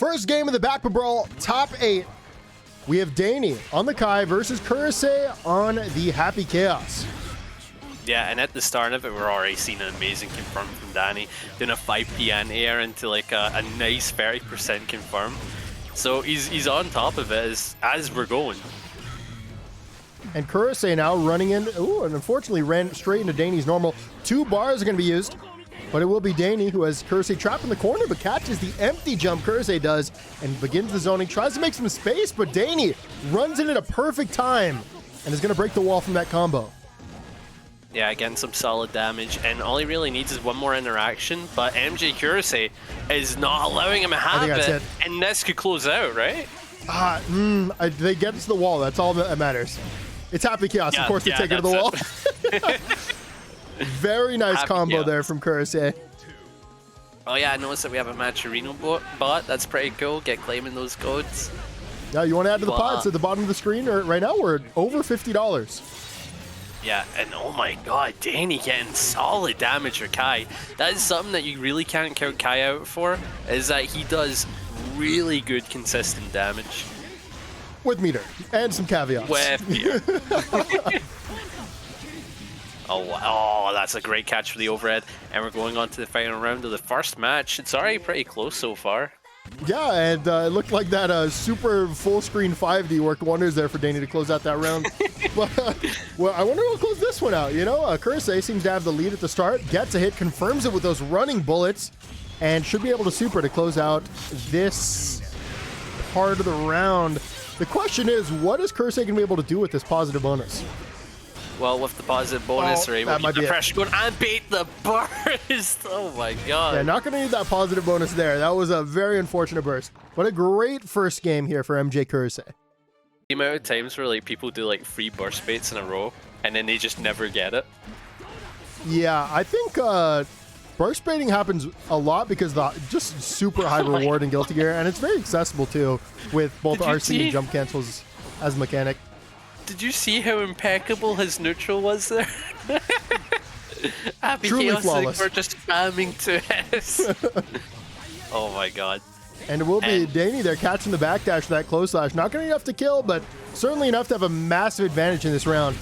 First game of the baccpaBrawl top 8. We have Dany on the Kai versus MjKurase on the Happy Chaos. Yeah, and at the start of it, we're already seeing an amazing confirm from Dany, doing a 5p anti-air into like a nice 30% confirm. So he's on top of it as we're going. And MjKurase now running in, ooh, and unfortunately ran straight into Dany's normal. 2 bars are going to be used, but it will be Dany who has MjKurase trapped in the corner, but catches the empty jump MjKurase does and begins the zoning, tries to make some space, but Dany runs in at a perfect time and is going to break the wall from that combo. Yeah, again, some solid damage, and all he really needs is one more interaction, but MjKurase is not allowing him to have it, and this could close out, right? They get to the wall, that's all that matters. It's Happy Chaos, of course, they take it to the wall. Very nice Happy combo Chaos there from MjKurase. Oh yeah, I noticed that we have a Matcherino bot, that's pretty cool, get claiming those codes. Yeah, you want to add to the pot? It's at the bottom of the screen, or right now we're over $50. Yeah, and oh my god, Dany getting solid damage for Kai. That is something that you really can't count Kai out for, is that he does really good consistent damage. With meter, and some caveats. With meter. Oh, that's a great catch for the overhead. And we're going on to the final round of the first match. It's already pretty close so far. Yeah, and it looked like that super full screen 5D worked wonders there for Dany to close out that round. But, well, I wonder who'll close this one out. You know, MjKurase seems to have the lead at the start, gets a hit, confirms it with those running bullets, and should be able to super to close out this part of the round. The question is, what is MjKurase going to be able to do with this positive bonus? Well, with the positive bonus, they're able to keep the pressure going and beat the burst. Oh my god. Yeah, not going to need that positive bonus there. That was a very unfortunate burst. But a great first game here for MjKurase. The amount of times where like people do like 3 burst baits in a row and then they just never get it. Yeah, I think burst baiting happens a lot because the just super high reward in Guilty Gear, and it's very accessible too with both RC and jump cancels as a mechanic. Did you see how impeccable his neutral was there? Happy Truly Chaos flawless. We're just spamming to S. Oh my god. And it will be Dany there catching the backdash for that close slash. Not going to be enough to kill, but certainly enough to have a massive advantage in this round.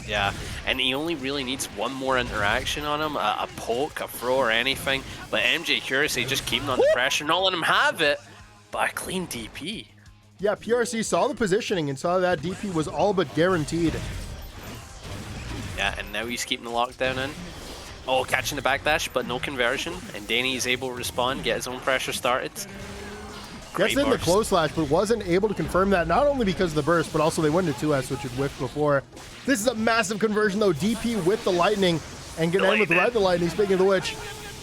Yeah, and he only really needs one more interaction on him, a poke, a throw, or anything. But MjKurase just keeping on the pressure, not letting him have it, but a clean DP. Yeah, PRC saw the positioning and saw that DP was all but guaranteed. Yeah, and now he's keeping the lockdown in. Oh, catching the backdash, but no conversion. And Dany is able to respond, get his own pressure started. Gets in the close slash, but wasn't able to confirm that, not only because of the burst, but also they went into 2S, which had whiffed before. This is a massive conversion, though. DP with the lightning, and get in with the lightning, speaking of the which.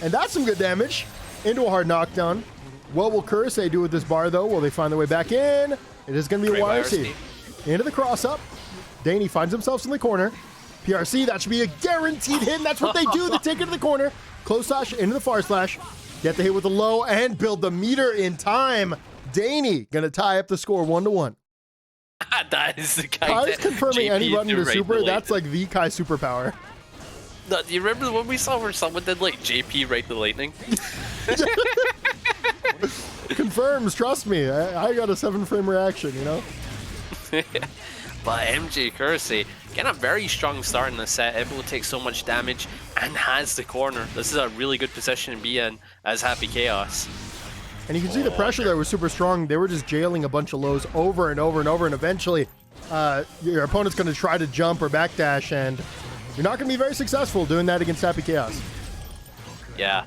And that's some good damage into a hard knockdown. What will MjKurase do with this bar, though? Will they find their way back in? It is going to be a YRC. Into the cross-up. Dany finds themselves in the corner. PRC, that should be a guaranteed hit, and that's what they do. They take it to the corner. Close slash into the far slash. Get the hit with the low and build the meter in time. Dany going to tie up the score 1-1. That is the Kai. Kai's confirming any button to super. That's like the Kai superpower. Do you remember when we saw where someone did like JP right the lightning? Confirms, trust me. I got a 7-frame reaction, you know? But MjKurase getting a very strong start in the set, able to take so much damage and has the corner. This is a really good position to be in as Happy Chaos. And you can see the pressure there was super strong. They were just jailing a bunch of lows over and over and over, and eventually your opponent's going to try to jump or backdash, and you're not going to be very successful doing that against Happy Chaos. Yeah,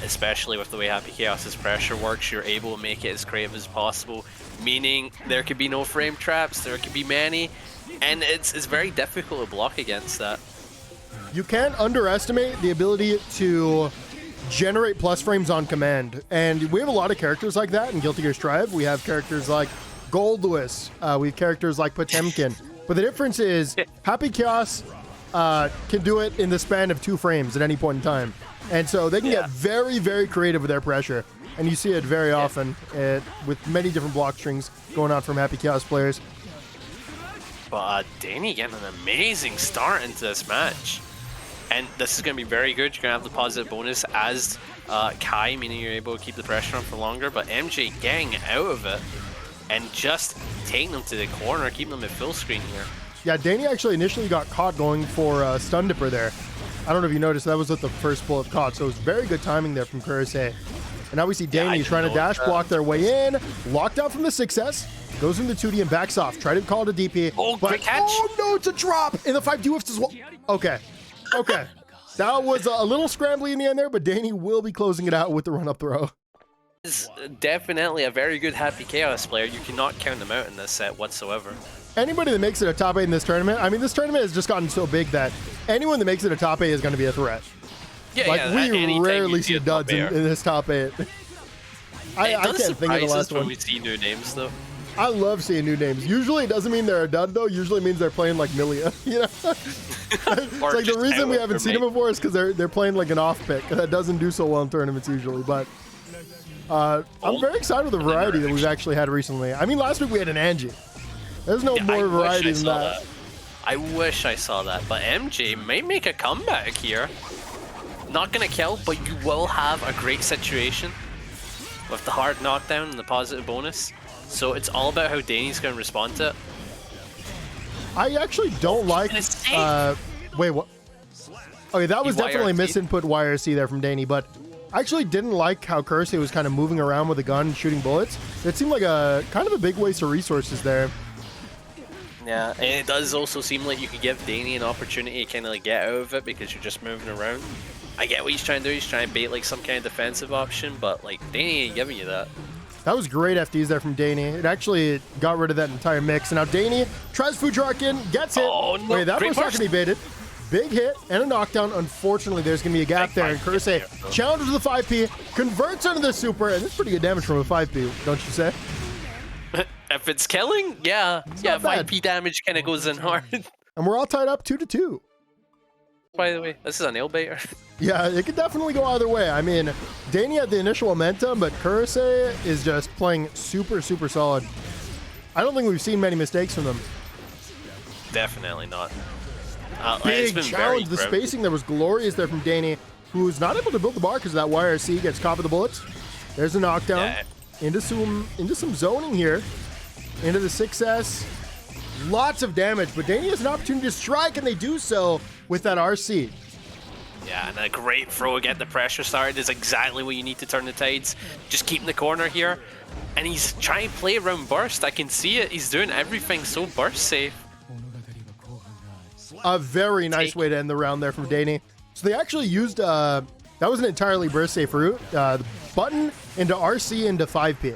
especially with the way Happy Chaos's pressure works, you're able to make it as creative as possible, meaning there could be no frame traps, there could be many, and it's very difficult to block against that. You can't underestimate the ability to generate plus frames on command, and we have a lot of characters like that in Guilty Gear Strive. We have characters like Goldlewis, we have characters like Potemkin, but the difference is Happy Chaos can do it in the span of 2 frames at any point in time. And so they can get very, very creative with their pressure. And you see it very often with many different block strings going on from Happy Chaos players. But Dany getting an amazing start into this match. And this is going to be very good. You're going to have the positive bonus as Kai, meaning you're able to keep the pressure on for longer, but MJ getting out of it and just taking them to the corner, keeping them at full screen here. Yeah, Dany actually initially got caught going for Stun Dipper there. I don't know if you noticed, that was with the first bullet caught, so it was very good timing there from Kurase. And now we see Dany trying to dash block their way in, lockdown from the 6S, goes into 2D and backs off, try to call it a DP. Oh, quick catch! Oh no, it's a drop! And the 5D whiffs as well. Okay, okay. That was a little scrambly in the end there, but Dany will be closing it out with the run-up throw. Is definitely a very good Happy Chaos player. You cannot count them out in this set whatsoever. Anybody that makes it a top 8 in this tournament, I mean, this tournament has just gotten so big that anyone that makes it a top 8 is going to be a threat. Yeah, like, yeah, we rarely see duds in this top 8. I can't think of the last one. When we see new names, though. I love seeing new names. Usually it doesn't mean they're a dud, though. Usually it means they're playing like Milia, you know? It's like the reason we haven't seen them before is because they're playing like an off pick. That doesn't do so well in tournaments usually, but I'm very excited with the variety that we've actually had recently. I mean, last week we had an Anji. There's no more variety than that. I wish I saw that, but MJ may make a comeback here. Not gonna kill, but you will have a great situation with the hard knockdown and the positive bonus. So it's all about how Dany's gonna respond to it. I actually don't like. Wait, what? Okay, that was definitely misinput YRC there from Dany, but I actually didn't like how Kurase was kind of moving around with a gun and shooting bullets. It seemed like a kind of a big waste of resources there. Yeah, and it does also seem like you could give Dany an opportunity to kind of like get out of it because you're just moving around. I get what he's trying to do. He's trying to bait like some kind of defensive option, but like Dany ain't giving you that. That was great FDs there from Dany. It actually got rid of that entire mix. And now Dany tries Fujarak in, gets it. Oh, no. Wait, that was not going to be baited. Big hit and a knockdown. Unfortunately, there's going to be a gap there. And Kurase challenges the 5P, converts into the super, and it's pretty good damage from a 5P, don't you say? If it's killing, yeah. Yeah, 5P damage kind of goes in hard. And we're all tied up 2-2. By the way, this is a nail baiter. Yeah, it could definitely go either way. I mean, Dany had the initial momentum, but Kurase is just playing super, super solid. I don't think we've seen many mistakes from them. Definitely not. Big challenge. The spacing there was glorious there from Dany, who's not able to build the bar because of that YRC, gets caught with the bullets. There's a knockdown. Yeah. Into some zoning here. Into the 6S. Lots of damage, but Dany has an opportunity to strike, and they do so with that RC. Yeah, and a great throw again. The pressure started is exactly what you need to turn the tides. Just keeping the corner here. And he's trying to play around burst. I can see it. He's doing everything so burst safe. A very nice way to end the round there from Dany. So they actually used, that was an entirely burst safe route. The button into RC into 5P.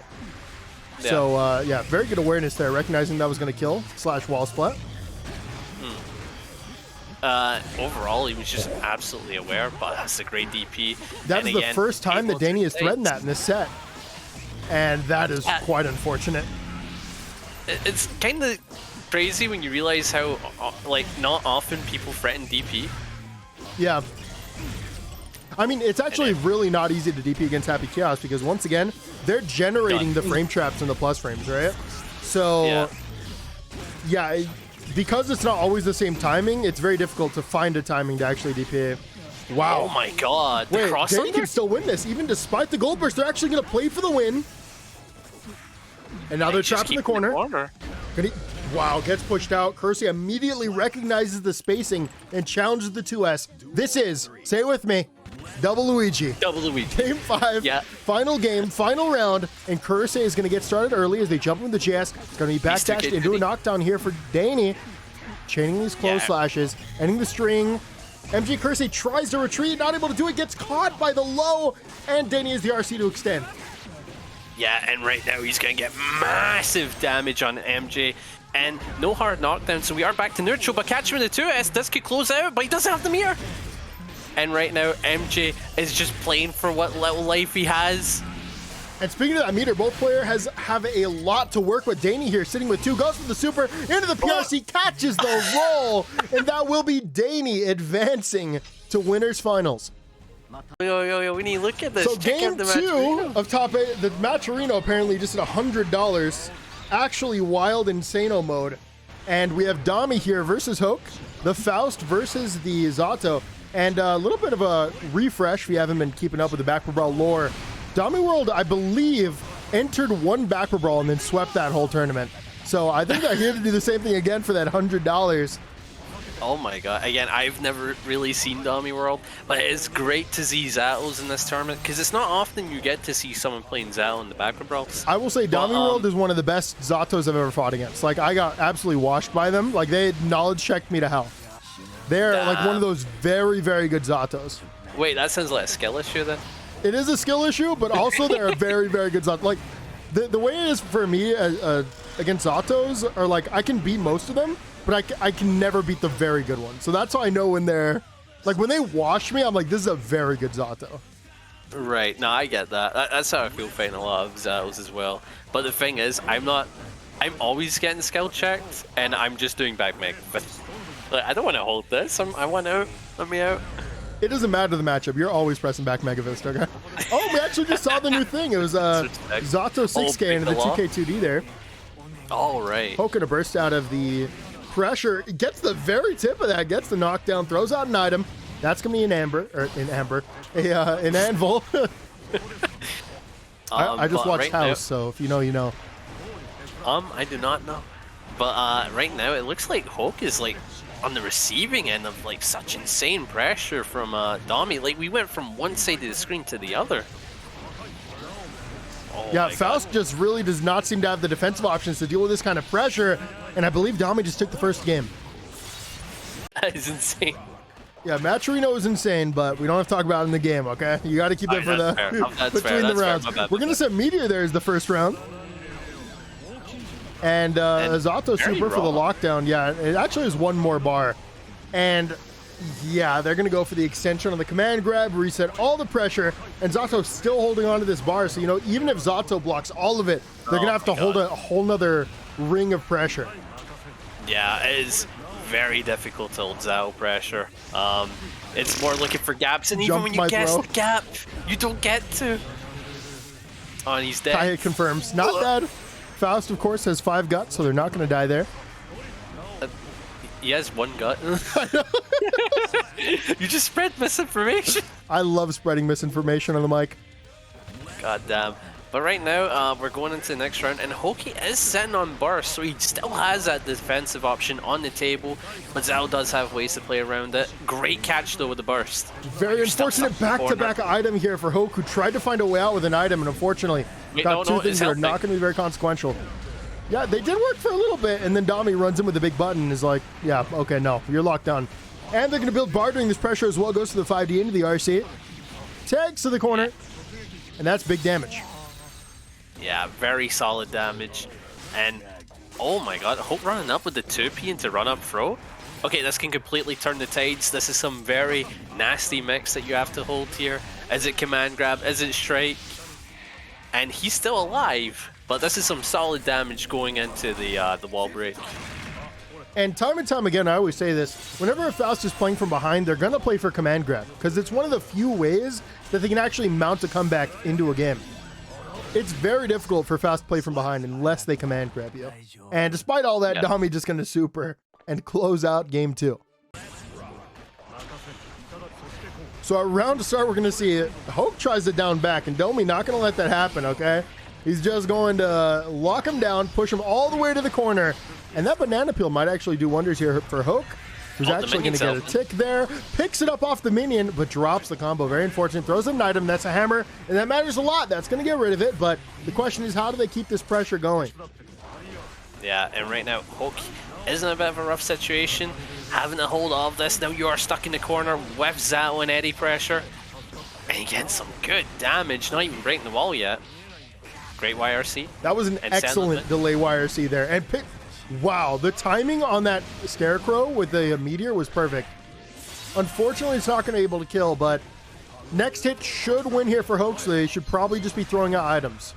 Yeah. So, yeah, very good awareness there, recognizing that was going to kill / wall splat. Overall, he was just absolutely aware, but that's a great DP. That was the first time that Dany has threatened that in this set. And that is quite unfortunate. It's kind of crazy when you realize how, like, not often people threaten DP. Yeah. I mean, it's actually really not easy to DP against Happy Chaos because, once again, they're generating the frame traps and the plus frames, right? So, yeah, because it's not always the same timing, it's very difficult to find a timing to actually DP. Wow. Oh my god. Wait, Dany can still win this, even despite the gold burst. They're actually going to play for the win. And now they're trapped in the corner. Wow, gets pushed out. Kurase immediately recognizes the spacing and challenges the 2S. This is, say it with me, Double Luigi. Double Luigi. Game 5, final game, final round, and Kurase is going to get started early as they jump into the GS. It's going to be backdashed into a knockdown here for Dany. Chaining these close slashes, ending the string. MjKurase tries to retreat, not able to do it, gets caught by the low, and Dany is the RC to extend. Yeah, and right now he's going to get massive damage on MJ. And no hard knockdown, so we are back to neutral, but catch him in the 2S. This could close out, but he doesn't have the mirror. And right now, MJ is just playing for what little life he has. And speaking of that meter, both players have a lot to work with. Dany here sitting with 2, goes for the super, into the PRC, catches the roll, and that will be Dany advancing to winners finals. Yo, we need to look at this. So game 2 of top 8, the Matcherino apparently just at $100. Actually wild insano mode. And we have Dami here versus Hoke, the Faust versus the Zato. And a little bit of a refresh if you haven't been keeping up with the baccpaBrawl lore. DomiWurld, I believe, entered one baccpaBrawl and then swept that whole tournament. So I think they're here to do the same thing again for that $100. Oh my god, again, I've never really seen DomiWurld, but it's great to see Zattles in this tournament, because it's not often you get to see someone playing Zattle in the baccpaBrawls. I will say DomiWurld is one of the best Zatos I've ever fought against. Like, I got absolutely washed by them. Like, they knowledge checked me to hell. They're like one of those very, very good Zatos. Wait, that sounds like a skill issue then? It is a skill issue, but also they're a very, very good Zato. Like, the way it is for me against Zatos are like, I can beat most of them, but I can never beat the very good ones. So that's how I know when they're, like, when they wash me, I'm like, this is a very good Zato. Right, no, I get that. That's how I feel fighting a lot of Zattles as well. But the thing is, I'm always getting skill checked, and I'm just doing backpack. But like, I don't want to hold this. I want out. Let me out. It doesn't matter the matchup. You're always pressing back Mega Fist, okay? Oh, we actually just saw the new thing. It was Zato 6K into the 2K2D there. All right. Poking a burst out of the pressure. Gets the very tip of that. Gets the knockdown. Throws out an item. That's going to be an anvil. I just watched House, so if you know, you know. I do not know. But right now, it looks like Hoke is like on the receiving end of like such insane pressure from Domi. Like, we went from one side of the screen to the other. Oh yeah, Faust just really does not seem to have the defensive options to deal with this kind of pressure, and I believe Domi just took the first game. That is insane. Yeah, Matcherino is insane, but we don't have to talk about it in the game, okay? You got to keep that for the between the rounds. We're going to set Meteor there as the first round. And Zato Super for the lockdown. Yeah, it actually is one more bar. And yeah, they're going to go for the extension on the command grab, reset all the pressure, and Zato's still holding on to this bar. So, you know, even if Zato blocks all of it, they're going to have to hold a whole nother ring of pressure. Yeah, it is very difficult to hold Zato pressure. It's more looking for gaps, and even when you guess the gap, you don't get to. Oh, and he's dead. Kai confirms. Not dead. Faust, of course, has 5 guts, so they're not going to die there. He has 1 gut. You just spread misinformation. I love spreading misinformation on the mic. God damn. But right now, we're going into the next round, and Hoke is sitting on burst, so he still has that defensive option on the table, but Zao does have ways to play around it. Great catch, though, with the burst. Very unfortunate back-to-back item here for Hoke, who tried to find a way out with an item, and unfortunately got two things that are not going to be very consequential. Yeah, they did work for a little bit, and then Domi runs in with the big button and is like, yeah, okay, no, you're locked down. And they're going to build bar during this pressure as well. Goes to the 5D into the RC. Tags to the corner, and that's big damage. Yeah, very solid damage. And, oh my god, Hope running up with the 2P into run-up throw. Okay, this can completely turn the tides. This is some very nasty mix that you have to hold here. Is it command grab? Is it strike? And he's still alive, but this is some solid damage going into the wall break. And time again, I always say this, whenever a Faust is playing from behind, they're going to play for command grab, because it's one of the few ways that they can actually mount a comeback into a game. It's very difficult for Faust to play from behind unless they command grab you. And despite all that, Domi just going to super and close out game 2. So at round to start, we're going to see it. Hope tries to down back, and Domi not going to let that happen, okay? He's just going to lock him down, push him all the way to the corner, and that banana peel might actually do wonders here for Hoke, who's actually going to get a tick there, picks it up off the minion, but drops the combo. Very unfortunate. Throws an item. That's a hammer, and that matters a lot. That's going to get rid of it, but the question is, how do they keep this pressure going? Yeah, and right now, Hoke is in a bit of a rough situation, having to hold all of this. Now you are stuck in the corner with Zato and Eddie pressure, and he gets some good damage, not even breaking the wall yet. Great YRC. That was an excellent delay YRC there. And wow, the timing on that Scarecrow with the meteor was perfect. Unfortunately, it's not going to be able to kill, but next hit should win here for Hoke, so they should probably just be throwing out items.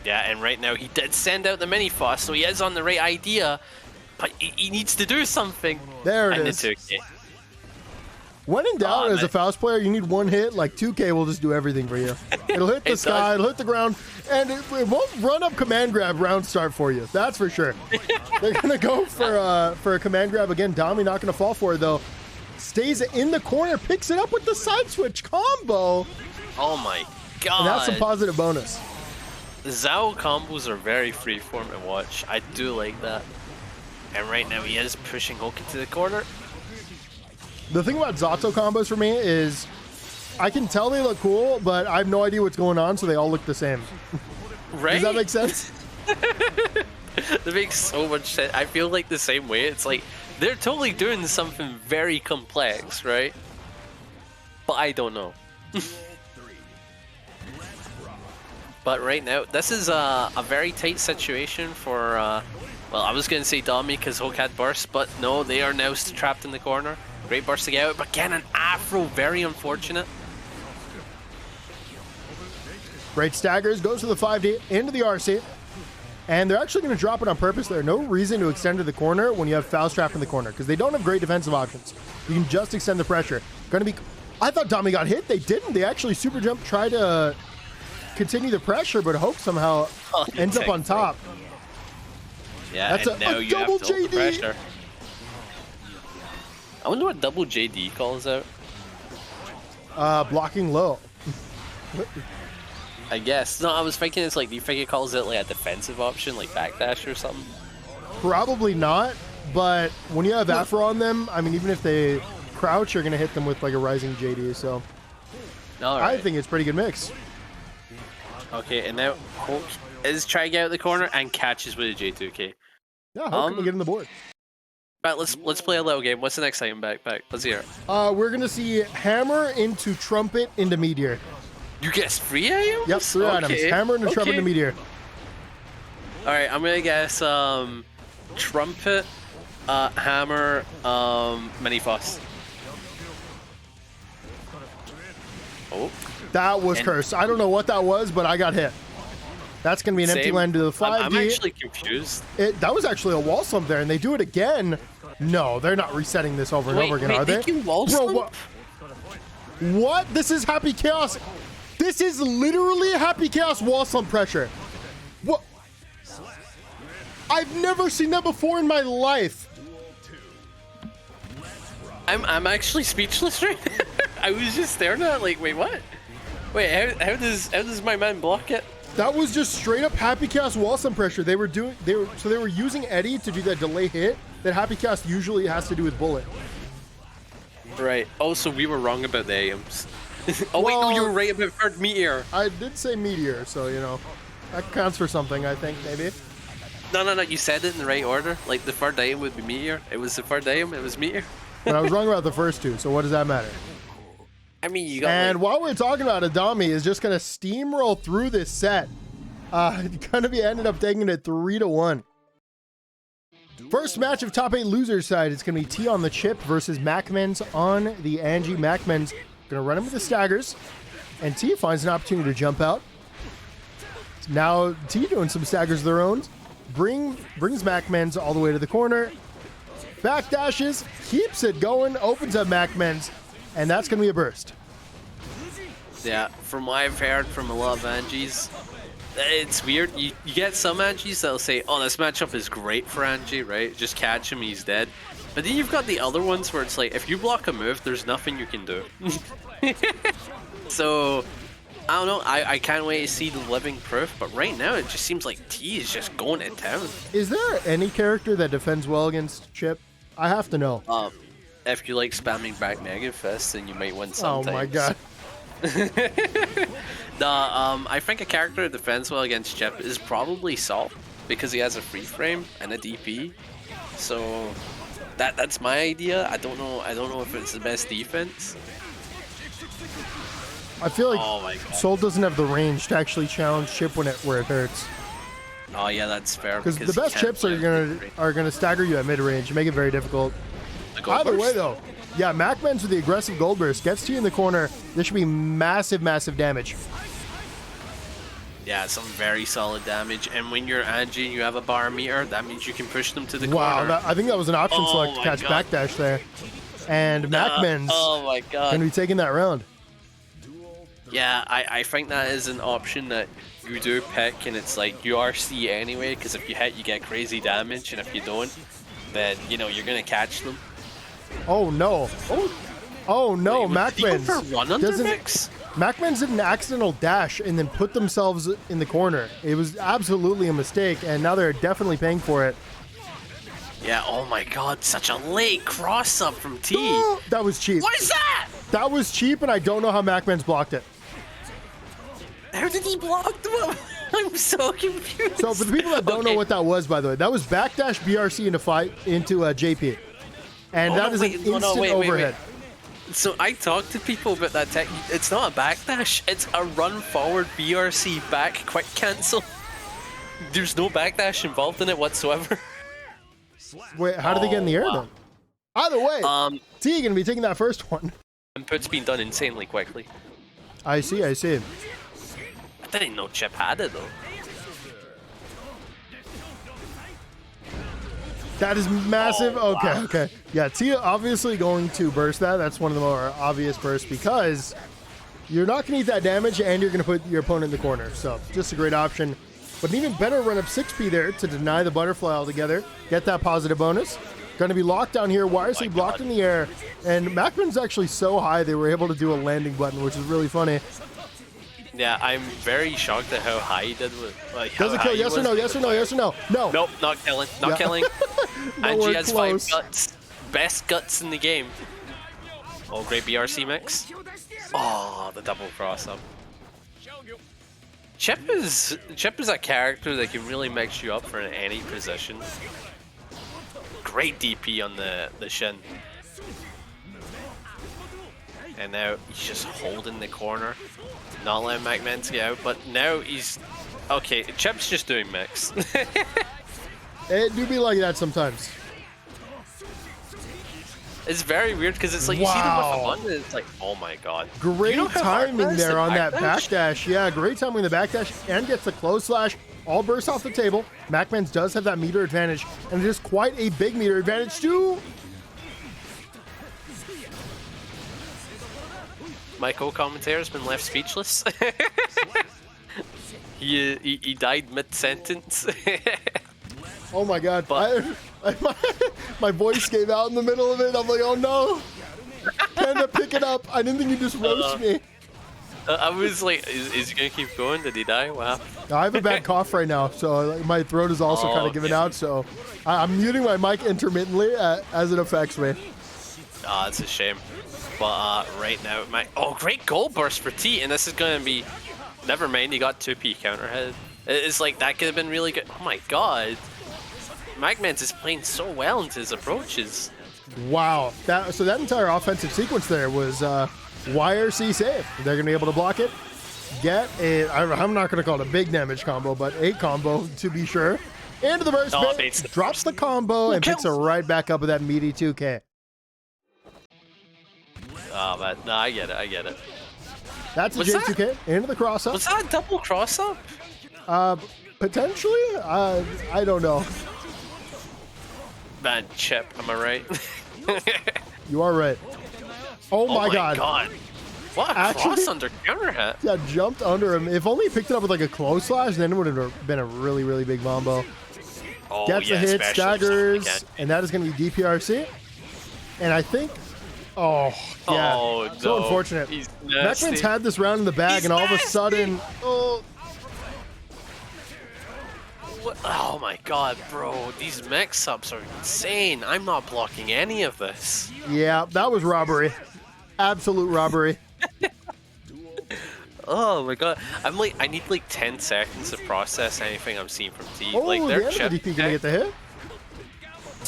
Yeah, and right now he did send out the mini Faust, so he is on the right idea, but he needs to do something. There it is. When in doubt, as a Faust player, you need one hit. Like 2K will just do everything for you. It'll hit the sky, it'll hit the ground, and it won't run up command grab round start for you. That's for sure. They're gonna go for a command grab again. Domi not gonna fall for it though. stays in the corner, picks it up with the side switch combo. Oh my god. And that's a positive bonus. The Zhao combos are very freeform to watch. I do like that. And right now he is pushing Hoke into the corner. The thing about Zato combos for me is I can tell they look cool, but I have no idea what's going on, so they all look the same. Right? Does that make sense? That makes so much sense. I feel like the same way. It's like they're totally doing something very complex, right? But I don't know. But right now, this is a very tight situation for, well, I was going to say Damy because Hoke had burst, but no, they are now trapped in the corner. Great burst to get out, but again, an Afro, very unfortunate. Great staggers, goes to the 5D, into the RC, and they're actually going to drop it on purpose. There's no reason to extend to the corner when you have Faust trapped in the corner, because they don't have great defensive options. You can just extend the pressure. Going to be, I thought Damy got hit, they didn't. They actually super jump, try to continue the pressure, but Hoke somehow ends up on top. Yeah, that's and now you double have to hold the JD. pressure. I wonder what double JD calls out. Blocking low. I guess. No, I was thinking it's like, do you think it calls out like a defensive option, like backdash or something? Probably not, but when you have Afro on them, I mean, even if they crouch, you're going to hit them with like a rising JD, so Right. I think it's a pretty good mix. Okay, and now Hoke is trying to get out the corner and catches with a J2K. Yeah, Hoke can get on the board. But let's play a little game. What's the next item backpack? Let's hear it. We're going to see Hammer into Trumpet into Meteor. You guess 3 items? Yep, 3 items. Hammer into Trumpet into Meteor. Alright, I'm gonna guess Trumpet, Hammer, Mini Faust. Oh. That was cursed. I don't know what that was, but I got hit. That's going to be an empty land to the 5D. I'm actually confused. That was actually a wall slump there, and they do it again. No, they're not resetting this over and over again, are they? Wall slump? What? This is Happy Chaos. This is literally Happy Chaos wall slump pressure. What? I've never seen that before in my life. I'm actually speechless right now. I was just staring at it like, wait, what? Wait, how does my man block it? That was just straight up Happy Chaos wall slump pressure. They were using Eddie to do that delay hit that Happy Chaos usually has to do with Bullet. Right. Oh, so we were wrong about the items. Oh, well, wait, no, you were right about third Meteor. I did say Meteor, so, you know, that counts for something, I think, maybe. No, you said it in the right order. Like, the third item would be Meteor. It was the third item, it was Meteor. But I was wrong about the first two, so what does that matter? I mean, you got. And while we're talking about it, Damy is just going to steamroll through this set. Going to be ended up taking it 3-1. First match of top 8 losers side. It's going to be T on the Chipp versus MacMens on the Anji. MacMens going to run him with the staggers, and T finds an opportunity to jump out. Now T doing some staggers of their own. Brings MacMens all the way to the corner. Backdashes, keeps it going, opens up MacMens, and that's going to be a burst. Yeah, from what I've heard from a lot of Anjis, it's weird. You get some Anjis that'll say, oh, this matchup is great for Anji, right? Just catch him, he's dead. But then you've got the other ones where it's like, if you block a move, there's nothing you can do. So, I don't know. I can't wait to see the living proof, but right now it just seems like T is just going to town. Is there any character that defends well against Chipp? I have to know. If you like spamming back Mega Fist, then you might win sometimes. Oh my god. I think a character that defends well against Chipp is probably Salt, because he has a free frame and a DP. So that's my idea. I don't know if it's the best defense. I feel like Soul doesn't have the range to actually challenge Chipp where it hurts. Oh yeah, that's fair. Because the best Chipps are gonna stagger you at mid range and make it very difficult. Either way though, yeah, MacMens with the aggressive gold burst gets to you in the corner. This should be massive damage. Yeah, some very solid damage. And when you're Anji and you have a bar meter, that means you can push them to the corner. Wow, I think that was an option select to catch backdash there. And MacMens gonna be taking that round. Yeah, I think that is an option that you do pick, and it's like you RC anyway, because if you hit, you get crazy damage, and if you don't, then, you know, you're going to catch them. Oh no. Oh no, MacMens MacMens. MacMens did an accidental dash and then put themselves in the corner. It was absolutely a mistake, and now they're definitely paying for it. Yeah, oh my god, such a late cross-up from T. That was cheap. What is that? That was cheap, and I don't know how MacMens blocked it. How did he block them? I'm so confused. So for the people that don't know what that was, by the way, that was backdash BRC into JP. And that is an instant overhead. So I talked to people about that tech. It's not a backdash. It's a run forward BRC back quick cancel. There's no backdash involved in it whatsoever. Wait, how did they get in the air then? Either way, T gonna be taking that first one. Input's been done insanely quickly. I see. I didn't know Chipp had it though. That is massive. Okay. Yeah, T obviously going to burst that. That's one of the more obvious bursts because you're not going to eat that damage and you're going to put your opponent in the corner. So just a great option. But an even better run up 6P there to deny the butterfly altogether. Get that positive bonus. Going to be locked down here. YRC blocked in the air. And MacMen's actually so high they were able to do a landing button, which is really funny. Yeah, I'm very shocked at how high he did with. Like, does it kill? Yes or no? Yes or no? Yes or no? No. Nope, not killing. Not killing. Anji has close. 5 guts. Best guts in the game. Oh, great BRC mix. Oh, the double cross up. Chipp is a character that can really mix you up for any position. Great DP on the shin. And now he's just holding the corner. Not letting MacMens get out, but now he's... Okay, Chipp's just doing mix. It do be like that sometimes. It's very weird because it's like you see them with a button and it's like, oh my god. Great timing there on that backdash. Yeah, great timing the backdash and gets the close slash. All bursts off the table. MacMens does have that meter advantage, and it is quite a big meter advantage too. My co-commentator has been left speechless. he died mid-sentence. Oh my god. My voice gave out in the middle of it. I'm like, oh no. Panda, pick it up. I didn't think you'd just roast me. I was like, is he going to keep going? Did he die? Wow. I have a bad cough right now, so my throat is also kind of giving out. So I'm muting my mic intermittently as it affects me. Ah, it's a shame. But right now, great goal burst for T, and this is going to be... Never mind, he got 2P counterhead. It's like, that could have been really good. Oh my god. MacMens is playing so well into his approaches. Wow. So that entire offensive sequence there was YRC save. They're going to be able to block it. Get a... I'm not going to call it a big damage combo, but a combo to be sure. Into the burst bit, drops the combo, and picks it right back up with that meaty 2K. Oh, man. No, I get it. That's a J2K into the cross up. Was that a double cross up? Potentially? I don't know. Man, Chipp, am I right? You are right. Oh my god. What a cross under counter hit. Yeah, jumped under him. If only he picked it up with like a close slash, then it would have been a really, really big combo. Oh, gets a hit, staggers, and that is going to be DPRC. And I think... Oh, yeah. Oh, no. So unfortunate. MacMens had this round in the bag, and all of a sudden... Oh. Oh my god, bro. These mix-ups are insane. I'm not blocking any of this. Yeah, that was robbery. Absolute robbery. Oh my god. I need like 10 seconds to process anything I'm seeing from T. Oh, like, the DP gonna get the hit.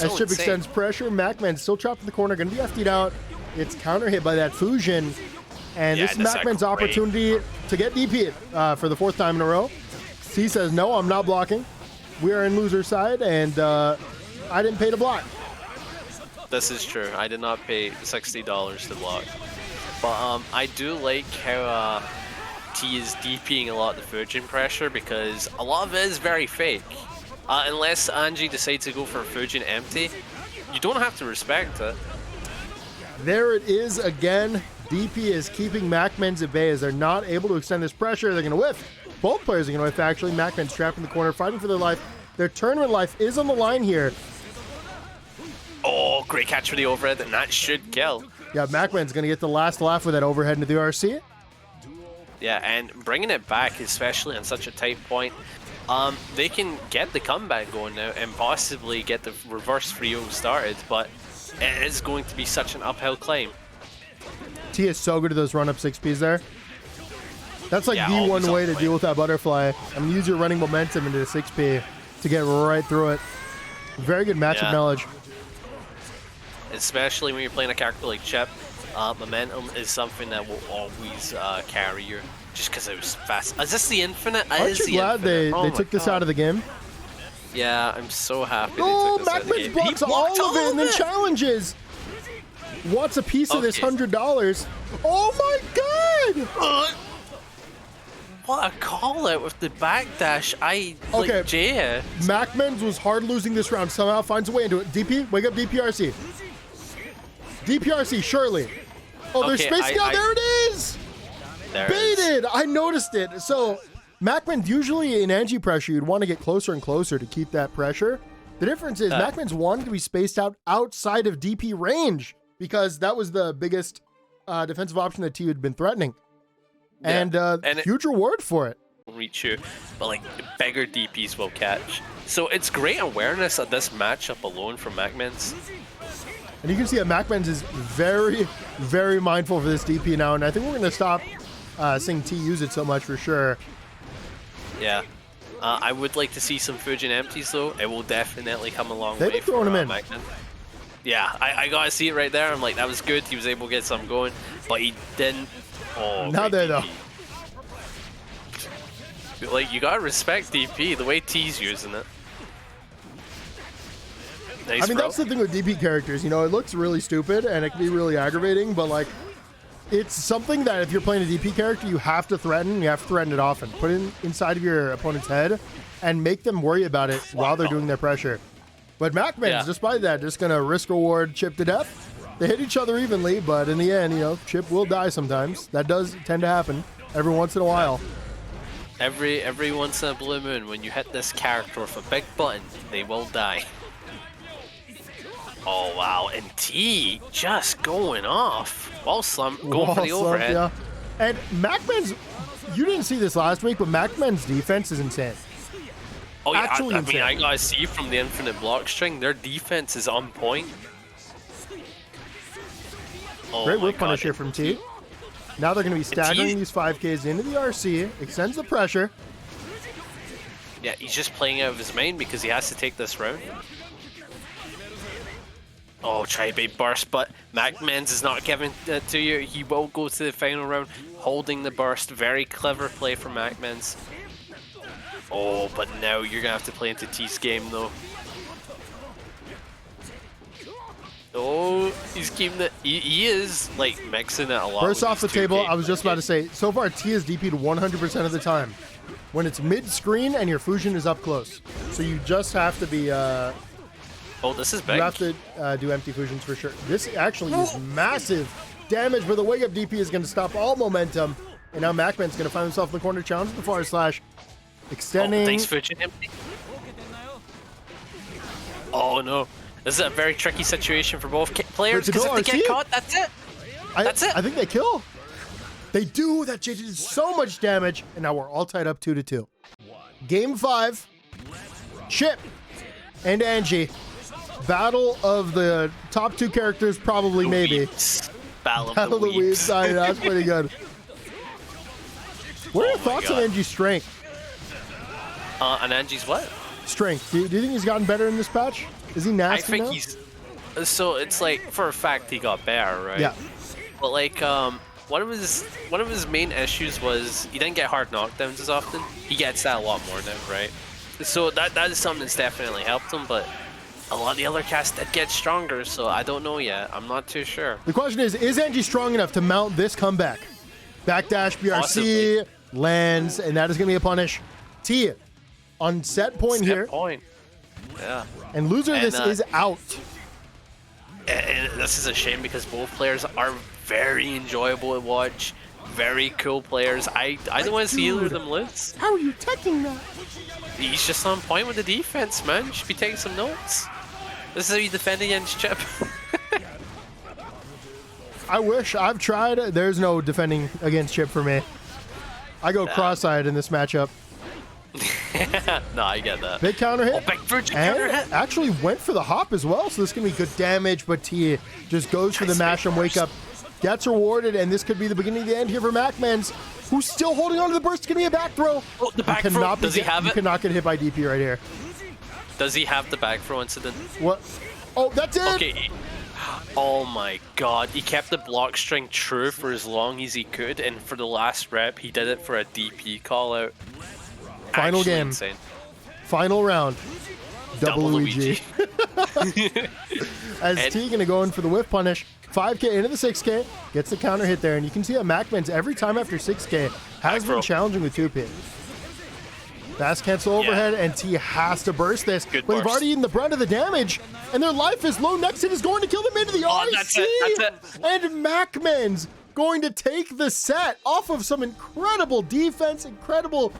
As Chipp extends pressure, MacMens still trapped in the corner, gonna be FD'd out. It's counter hit by that Fusion. And this is MacMens' opportunity to get DP'd for the 4th time in a row. T says, no, I'm not blocking. We are in loser side, and I didn't pay to block. This is true. I did not pay $60 to block. But I do like how T is DPing a lot of the Fusion pressure because a lot of it is very fake. Unless Anji decides to go for a Fusion empty, you don't have to respect it. There it is again. DP is keeping MacMens at bay as they're not able to extend this pressure. They're going to whiff. Both players are going to whiff, actually. MacMens trapped in the corner, fighting for their life. Their tournament life is on the line here. Oh, great Great catch for the overhead, and that should kill. Yeah, MacMen's going to get the last laugh with that overhead into the RC. Yeah, and bringing it back, especially on such a tight point, they can get the comeback going now and possibly get the reverse 3-0 started, but it is going to be such an uphill climb. T is so good at those run-up 6Ps there. That's like the one way to deal with that butterfly. Use your running momentum into the 6P to get right through it. Very good matchup knowledge. Especially when you're playing a character like Chipp, momentum is something that will always carry you, just because it was fast. Is this the infinite? Aren't you glad they took this out of the game? Yeah, I'm so happy oh, they took this out of the game. MacMens blocks all of it and then challenges. Wants a piece of this $100. Oh my god! What a call out with the backdash. Like, Jay. MacMens was hard losing this round. Somehow finds a way into it. DP, wake up DPRC. DPRC, surely. Oh, there's spacing out. There it is. Baited. I noticed it. So, MacMens, usually in Anji pressure, you'd want to get closer and closer to keep that pressure. The difference is MacMens wanted to be spaced out outside of DP range because that was the biggest defensive option that T had been threatening. And huge reward for it. Reach you, but like bigger DPs will catch. So it's great awareness of this matchup alone from MacMens. And you can see that MacMens is very, very mindful for this DP now, and I think we're going to stop seeing T use it so much for sure. Yeah. I would like to see some Fujin empties though. It will definitely come a long way. They've been throwing him in. MacMens. Yeah, I got to see it right there. I'm like, that was good. He was able to get some going, but he didn't. Oh, not there though. Like, you gotta respect DP, the way T's using it. Nice, I mean, that's the thing with DP characters, you know, it looks really stupid and it can be really aggravating, but like, it's something that if you're playing a DP character, you have to threaten, you have to threaten it often. Put it inside of your opponent's head and make them worry about it while they're doing their pressure. But MacMens, despite that, just gonna risk reward Chipp to death. They hit each other evenly, but in the end, you know, Chipp will die sometimes. That does tend to happen every once in a while. Every once in a blue moon, when you hit this character with a big button, they will die. Oh wow, and T just going off. Wall slump, going for the overhead. Yeah. And MacMens, you didn't see this last week, but MacMens' defense is insane. Oh yeah, Actually I mean, I gotta see from the infinite block string, their defense is on point. Oh, great whip punish here from T. Now they're going to be staggering these 5Ks into the RC, extends the pressure. Yeah, he's just playing out of his mind because he has to take this round. Oh, try bait burst, but MacMens is not giving it to you. He will go to the final round, holding the burst. Very clever play from MacMens. Oh, but now you're going to have to play into T's game, though. Oh, he's keeping it. He is like mixing it a lot. Burst off the table. I was just about to say, so far T is DP'd 100% of the time. When it's mid-screen and your fusion is up close. So you just have to be... oh, this is big. You have to do empty fusions for sure. This actually is massive damage, but the wake up DP is going to stop all momentum. And now MacMen's going to find himself in the corner, challenge the forward slash. Extending. Oh, thanks, Fusion empty. Oh no. This is a very tricky situation for both players because if they get caught, that's it. That's it. I think they kill. They do. That did so much damage, and now we're all tied up 2-2. Game 5. Chipp and Anji. Battle of the top 2 characters, probably, maybe. Battle of the Weeps. That's pretty good. What are your thoughts on Anji's strength? On Anji's what? Strength. Do you think he's gotten better in this patch? Is he nasty I think now? he's... So it's like, for a fact, he got better, right? Yeah. But like, one of his main issues was he didn't get hard knockdowns as often. He gets that a lot more now, right? So that is something that's definitely helped him, but a lot of the other casts did get stronger, so I don't know yet. I'm not too sure. The question is Anji strong enough to mount this comeback? Backdash, BRC, Possibly. lands, and that is going to be a punish. T on set point here. Point. Yeah. And loser, this is out. And this is a shame because both players are very enjoyable to watch. Very cool players. I don't want to see either of them lose. How are you taking that? He's just on point with the defense, man. You should be taking some notes. This is how you defend against Chipp. I wish. I've tried. There's no defending against Chipp for me. I go cross-eyed in this matchup. No, I get that. Big counter hit. Oh, big virgin and counter hit. Actually went for the hop as well, so this can be good damage, but T just goes for the mash and wake up. Gets rewarded, and this could be the beginning of the end here for MacMens, who's still holding on to the burst. It's going to be a back throw. Oh, the back throw. Does he have it? You cannot get hit by DP right here. Does he have the back throw incident? What? Oh, that's it. Okay. Oh my god. He kept the block string true for as long as he could, and for the last rep, he did it for a DP call out. Final Actually game. Insane. Final round. Double Luigi. Luigi. As T gonna go in for the whiff punish. 5K into the 6K. Gets the counter hit there. And you can see that MacMens every time after 6K has been challenging with 2P. Fast cancel overhead, and T has to burst this. Good but they've burst. already eaten the brunt of the damage. And their life is low. Next hit is going to kill them into the Oh, IC. that's it. That's it. And MacMens going to take the set off of some incredible defense, incredible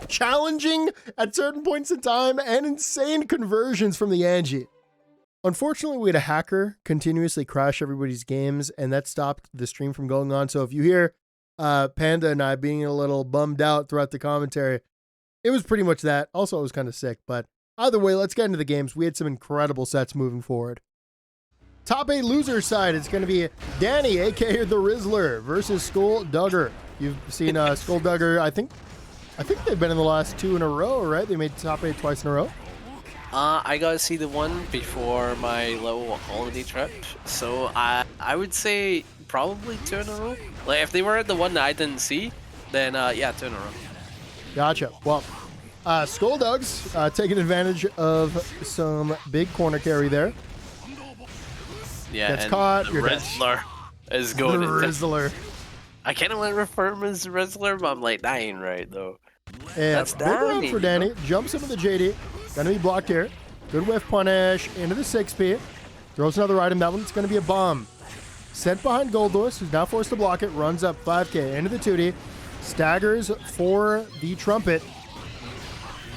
challenging at certain points in time, and insane conversions from the Anji. Unfortunately, we had a hacker continuously crash everybody's games, and that stopped the stream from going on. So if you hear Panda and I being a little bummed out throughout the commentary, it was pretty much that. Also, I was kind of sick, but either way, let's get into the games. We had some incredible sets moving forward. Top 8 loser side, it's going to be Dany, aka the Rizzler, versus Skulldugger. You've seen Skulldugger, I think they've been in the last 2 in a row, right? They made top 8 twice in a row. I got to see the one before my little holiday trip, so I would say probably 2 in a row. Like, if they were at the one that I didn't see, then yeah, 2 in a row. Gotcha. Well, Skulldugs taking advantage of some big corner carry there. Yeah, Gets caught. The You're dead. Rizzler is going The to... Rizzler. I kind of want to refer to him as Rizzler, but I'm like, that ain't right, though. Yeah, That's big round Dany. for Dany. Jumps into the JD. Gonna be blocked here. Good whiff punish into the 6P. Throws another item. That one's gonna be a bomb. Sent behind Goldlewis, who's now forced to block it. Runs up 5K into the 2D. Staggers for the trumpet.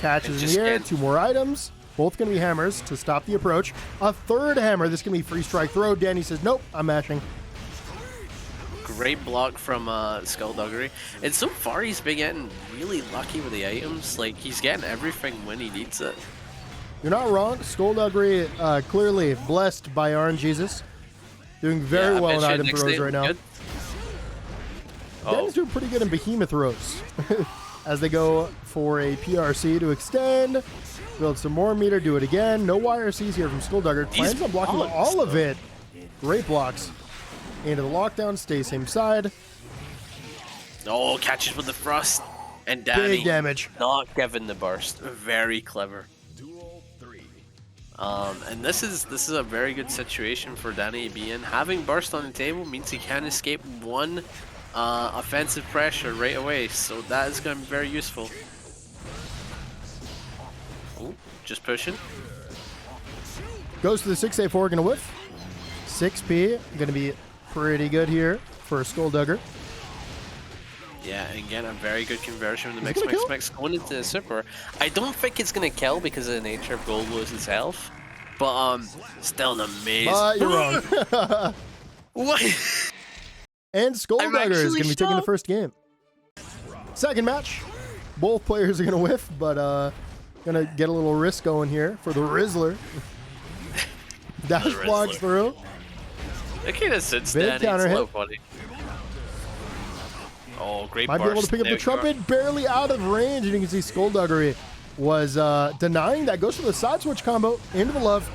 Catches in the air. 2 more items. Both going to be hammers to stop the approach. A third hammer. This is going to be free strike throw. Dany says, nope, I'm mashing. Great block from Skullduggery. And so far, he's been getting really lucky with the items. Like, he's getting everything when he needs it. You're not wrong. Skullduggery clearly blessed by RNGesus. Doing very well in item throws right now. Dany's doing pretty good in behemoth throws. As they go for a PRC to extend. Build some more meter, do it again. No YRCs here from Skulldugger. Plans on blocking all of it. Great blocks. Into the lockdown, stay same side. Oh, catches with the thrust. And Dany Big damage. Not giving the burst. Very clever. And this is a very good situation for Dany to be in. Having burst on the table means he can escape one offensive pressure right away. So that is going to be very useful. Oh, just pushing. Goes to the 6A4, gonna whiff. 6P, gonna be pretty good here for Skulldugger. Yeah, and again, a very good conversion from the mix going into the super. I don't think it's gonna kill because of the nature of Goldlewis' health, but still an amazing. You're wrong. What? And Skulldugger is gonna be taking the first game. Second match. Both players are gonna whiff, but gonna get a little risk going here for the Rizzler. Dash blocks through. It kind of sits Big Dany. counter It's hit. funny. Oh, great Might burst. be able to pick up the trumpet, barely out of range, and you can see Skullduggery was denying that. Goes for the side switch combo into the love.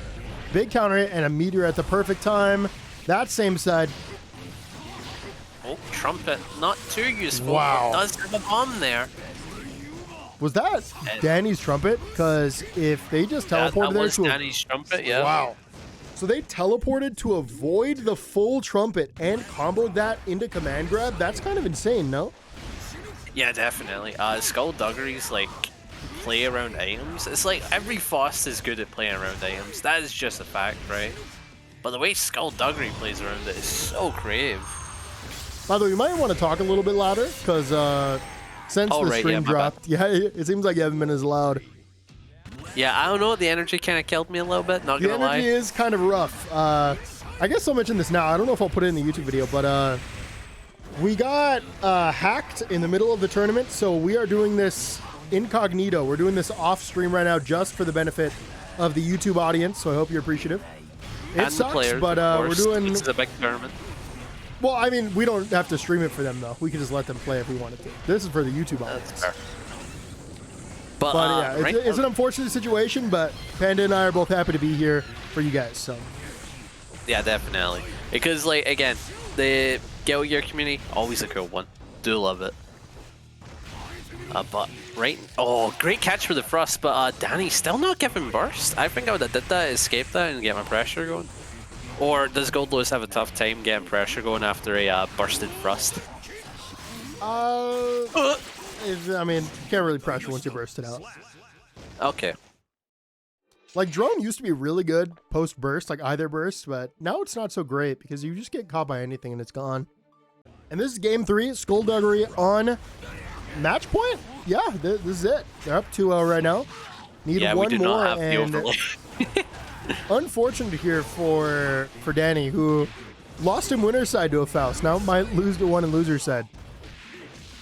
Big counter hit and a meteor at the perfect time. That same side. Oh, trumpet. Not too useful. Wow. It does have a bomb there. Was that Dany's trumpet? Because if they just teleported there to Dany's trumpet, yeah. Wow. So they teleported to avoid the full trumpet and comboed that into command grab. That's kind of insane, no? Yeah, definitely. Skullduggery's like play around items. It's like every Faust is good at playing around items. That is just a fact, right? But the way Skullduggery plays around it is so creative. By the way, you might want to talk a little bit louder because since the stream dropped, it seems like you haven't been as loud. Yeah, I don't know. The energy kind of killed me a little bit. Not the gonna lie. energy is kind of rough. I guess I'll mention this now. I don't know if I'll put it in the YouTube video, but we got hacked in the middle of the tournament, so we are doing this incognito. We're doing this off stream right now just for the benefit of the YouTube audience, so I hope you're appreciative. It And sucks, the players, but we're doing... This is a big tournament. Well, I mean, we don't have to stream it for them, though. We can just let them play if we wanted to. This is for the YouTube audience. That's fair. But Yeah, it's an unfortunate situation, but Panda and I are both happy to be here for you guys, so... Yeah, definitely. Because, like, again, the Guilty Gear community, always a cool one. Do love it. But, right... Oh, great catch for the thrust, but Dany still not giving burst. I think I would have did that, escaped that, and get my pressure going. Or does Goldlewis have a tough time getting pressure going after a bursted thrust? I mean, you can't really pressure once you burst it out. Okay. Like, drone used to be really good post-burst, like either burst, but now it's not so great because you just get caught by anything and it's gone. And this is game 3, Skullduggery on match point? Yeah, this is it. They're up 2-0 right now. Need yeah, one we do more, not have the and overlay. unfortunate here for Dany, who lost in winner's side to a Faust. Now might lose to one in loser's side.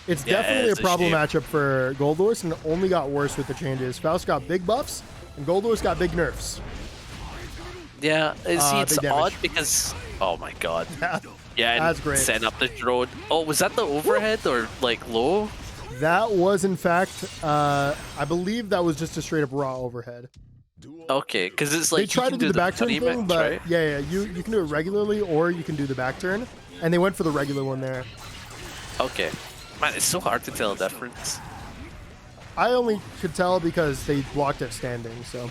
It's definitely a problem matchup for Goldlewis, and it only got worse with the changes. Faust got big buffs, and Goldlewis got big nerfs. Yeah, see, it's odd because... Oh my god. Yeah, and that's great. Setting up the drone. Oh, was that the overhead or, like, low? That was, in fact, I believe that was just a straight-up raw overhead. Okay, because it's like... They tried to do the back turn thing, but right? yeah, you can do it regularly, or you can do the back turn, and they went for the regular one there. Okay. Man, it's so hard to tell the difference. I only could tell because they blocked it standing, so...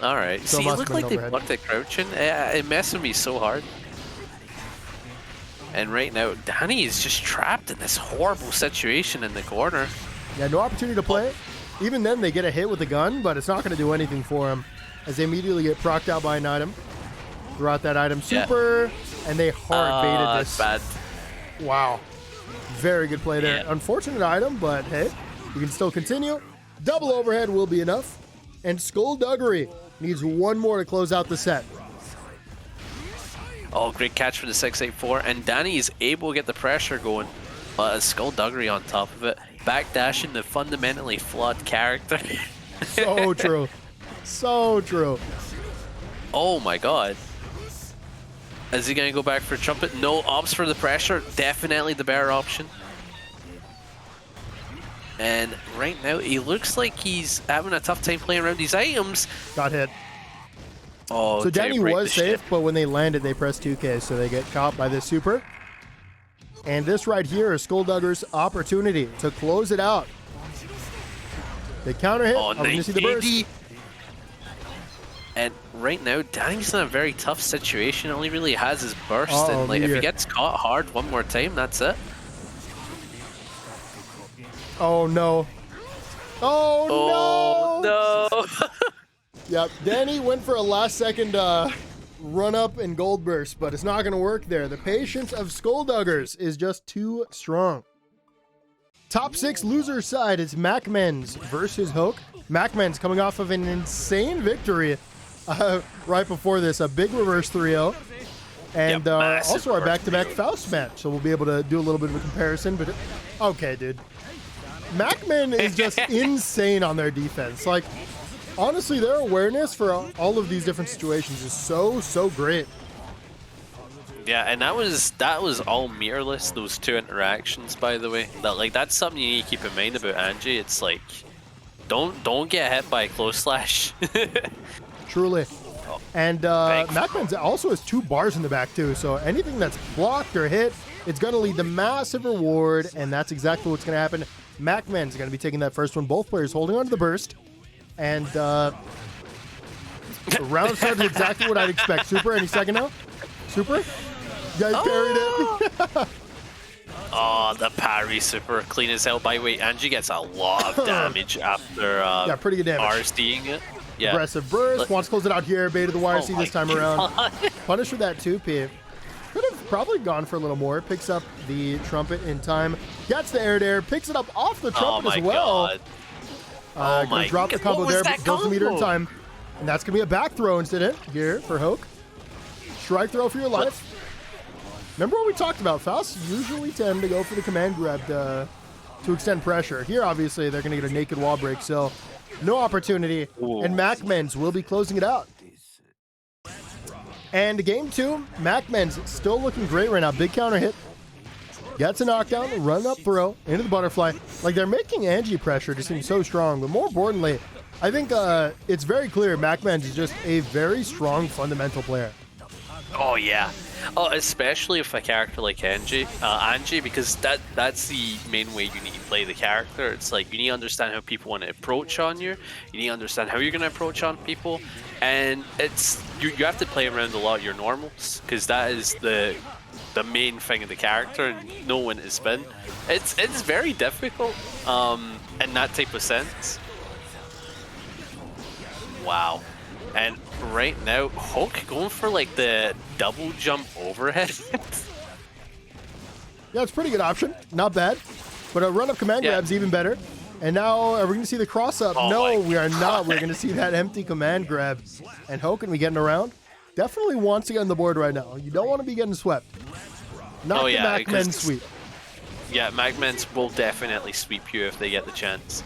Alright. So See, it must looked have like been they overhead. blocked it crouching. It messed with me so hard. And right now, Dany is just trapped in this horrible situation in the corner. Yeah, no opportunity to play. Even then, they get a hit with the gun, but it's not going to do anything for him, as they immediately get procced out by an item. Throughout that item super, and they hard baited this. Bad. Wow. Very good play there. Yeah. Unfortunate item, but hey, you can still continue. Double overhead will be enough. And Skullduggery needs one more to close out the set. Oh, great catch for the 684. And Dany is able to get the pressure going. But a Skullduggery on top of it. Backdashing the fundamentally flawed character. So true. So true. Oh my god. Is he going to go back for Trumpet? No, opts for the pressure. Definitely the better option. And right now, he looks like he's having a tough time playing around these items. Got hit. Oh, So Dany was safe, ship. but when they landed, they pressed 2K, so they get caught by this super. And this right here is Skulldugger's opportunity to close it out. They counter hit. Oh, I'm going to see the burst. And right now, Dany's in a very tough situation. All he really has is burst. Uh-oh, And like, if meteor. he gets caught hard one more time, that's it. Oh, no. Oh, no. no. Yep, Dany went for a last-second run up and gold burst, but it's not going to work there. The patience of Skullduggers is just too strong. Top 6 loser side is MacMens versus Hoke. MacMens coming off of an insane victory right before this, a big reverse 3-0. And Yep, also our reverse back-to-back 3-0. Faust match, so we'll be able to do a little bit of a comparison. But okay, dude. MacMen is just insane on their defense. Like, honestly, their awareness for all of these different situations is so great. Yeah, and that was all mirrorless, those two interactions, by the way. That's something you need to keep in mind about Anji. It's like, don't get hit by a close slash. Truly. And MacMens also has 2 bars in the back too, so anything that's blocked or hit, it's going to lead to massive reward, and that's exactly what's going to happen. MacMens are going to be taking that first one. Both players holding on to the burst, and the round started exactly what I'd expect. Super, any second now? Super? You guys parried it. Oh, the parry super clean as hell. By the way, Anji gets a lot of damage after Yeah, pretty good damage. RSDing it. Yeah. Aggressive burst. Wants to close it out here. Baited the YRC Oh this time my around. God. Punish with that 2P. Could have probably gone for a little more. Picks up the trumpet in time. Gets the air to air. Picks it up off the trumpet as well. God. Gonna drop the combo there. Builds the meter in time. And that's going to be a back throw incident here for Hoke. Strike throw for your life. Remember what we talked about? Faust usually tend to go for the command grab to extend pressure. Here, obviously, they're going to get a naked wall break, so no opportunity. Ooh. And MacMens will be closing it out. And game 2, MacMens still looking great right now. Big counter hit. Gets a knockdown, run up throw into the butterfly. Like, they're making Anji pressure to seem so strong, but more importantly, I think it's very clear MacMens is just a very strong fundamental player. Oh, yeah. Oh, especially with a character like Anji, because that's the main way you need to play the character. It's like you need to understand how people want to approach on you. You need to understand how you're going to approach on people, and it's you have to play around a lot of your normals, because that is the main thing of the character, and know when to spin. It's very difficult in that type of sense. Wow. And right now, Hoke going for like the double jump overhead. Yeah, it's a pretty good option. Not bad. But a run up command grab's even better. And now, are we going to see the cross up? Oh, no, we are not. We're going to see that empty command grab. And Hoke, can we getting around? Definitely wants to get on the board right now. You don't want to be getting swept. Not the MacMens sweep. Yeah, MacMens will definitely sweep you if they get the chance.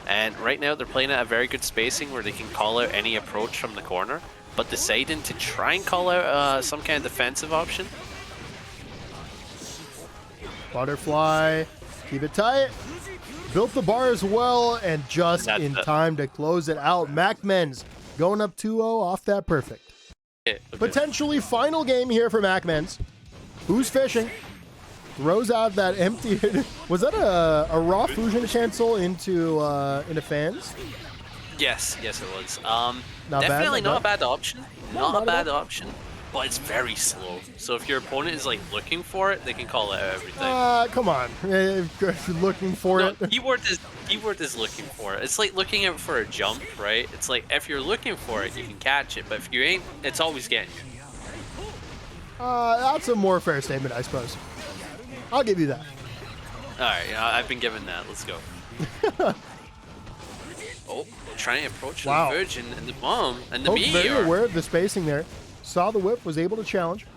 And right now they're playing at a very good spacing where they can call out any approach from the corner, but deciding to try and call out some kind of defensive option. Butterfly, keep it tight. Built the bar as well, and just in time to close it out. MacMens going up 2-0 off that perfect. Okay. Potentially final game here for MacMens. Who's fishing? Throws out that empty. Was that a raw fusion cancel into fans? Yes, it was. Definitely not a bad option. Not a bad option, but it's very slow. So if your opponent is like looking for it, they can call it out every time. Come on, if you're looking for it. Keyword is looking for it. It's like looking out for a jump, right? It's like if you're looking for it, you can catch it, but if you ain't, it's always getting you. That's a more fair statement, I suppose. I'll give you that. Alright, I've been given that. Let's go. Oh, trying to approach the Virgin and the bomb and the Hoke Meteor. Very aware of the spacing there. Saw the whip, was able to challenge.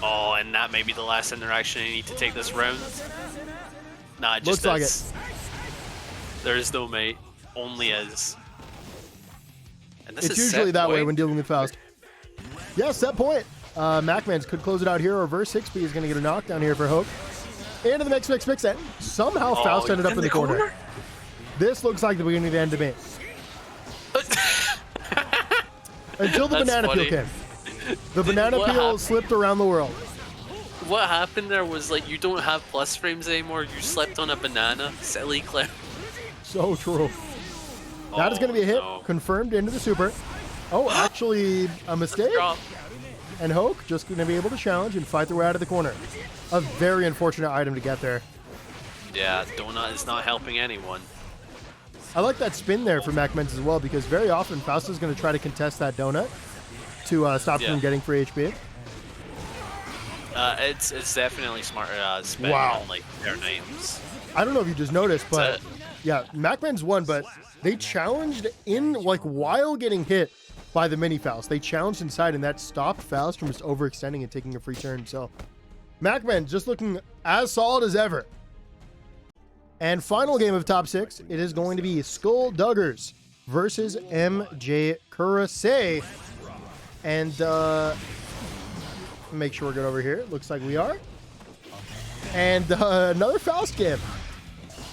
Oh, and that may be the last interaction I need to take this round. Nah, it just looks like is. There is no mate. Only is. And this it's is usually that way way when dealing with Faust. Yeah, set point. MacMens could close it out here. Reverse 6B is going to get a knockdown here for Hoke. Into the mix, and somehow Faust ended up in the corner. This looks like the beginning of the end to me. Until the banana peel came. The banana peel slipped around the world. What happened there was like you don't have plus frames anymore. You slept on a banana. Silly clip. So true. That is going to be a hit. No. Confirmed into the super. Oh, actually a mistake. And Hoke just going to be able to challenge and fight their way out of the corner. A very unfortunate item to get there. Yeah, Donut is not helping anyone. I like that spin there for MacMens as well, because very often Faust is going to try to contest that donut to stop them from getting free HP. It's definitely smart spin on like their names. I don't know if you just noticed, but yeah, MacMens won, but they challenged in like while getting hit by the mini Faust. They challenged inside, and that stopped Faust from just overextending and taking a free turn. So MacMens just looking as solid as ever. And final game of top 6, it is going to be Skullduggers versus MjKurase. And make sure we're good over here. Looks like we are. And another Faust game.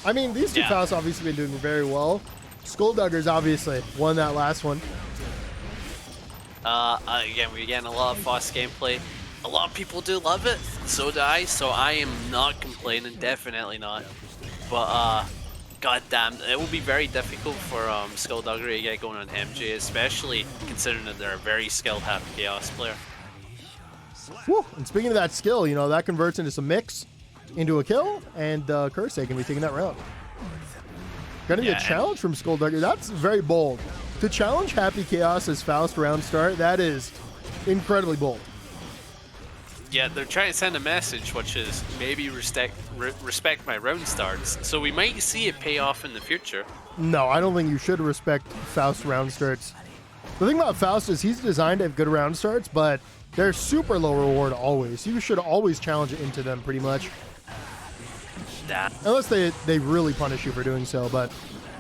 I mean, these two Fausts obviously been doing very well. Skullduggers obviously won that last one. Again, we're getting a lot of Faust gameplay. A lot of people do love it. So do I. So I am not complaining. Definitely not. But goddamn, it will be very difficult for Skullduggers to get going on MJ, especially considering that they're a very skilled Happy Chaos player. Woo. And speaking of that skill, you know, that converts into some mix, into a kill, and Kurase can be taking that round. Gonna be a challenge from Skullduggers. That's very bold. To challenge Happy Chaos's Faust round start, that is incredibly bold. Yeah, they're trying to send a message, which is maybe respect my round starts. So we might see it pay off in the future. No, I don't think you should respect Faust round starts. The thing about Faust is he's designed to have good round starts, but they're super low reward always. You should always challenge it into them pretty much. Damn. Unless they really punish you for doing so, but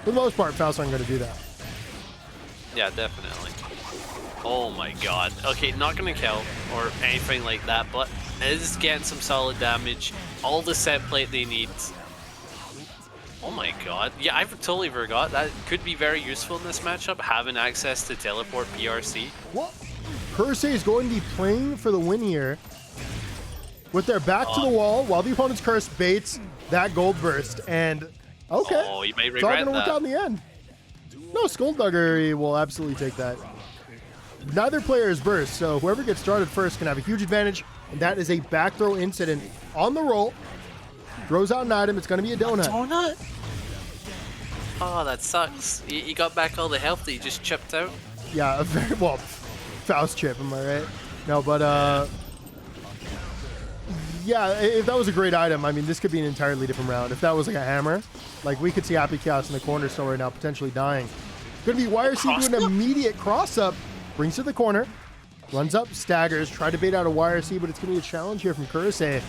for the most part, Faust aren't going to do that. Yeah, definitely. Oh my god. Okay, not gonna kill or anything like that, but is getting some solid damage. All the set plate they need. Oh my god. Yeah, I totally forgot. That could be very useful in this matchup, having access to teleport PRC. What? MjKurase is going to be playing for the win here with their back to the wall while the opponent's curse baits that gold burst. And okay, oh, you may regret it's all going to work that. out in the end. No, Skullduggery will absolutely take that. Neither player is burst, so whoever gets started first can have a huge advantage, and that is a back throw incident on the roll. Throws out an item, it's going to be a donut. Donut? Oh, that sucks. You got back all the health that you just chipped out? Yeah, a very, well, Faust chip, am I right? No, but, yeah, if that was a great item, I mean, this could be an entirely different round. If that was like a hammer, like we could see MjKurase in the corner still right now, potentially dying. Going to be YRC doing an immediate cross-up, brings to the corner, runs up, staggers, tried to bait out a YRC, but it's going to be a challenge here from MjKurase.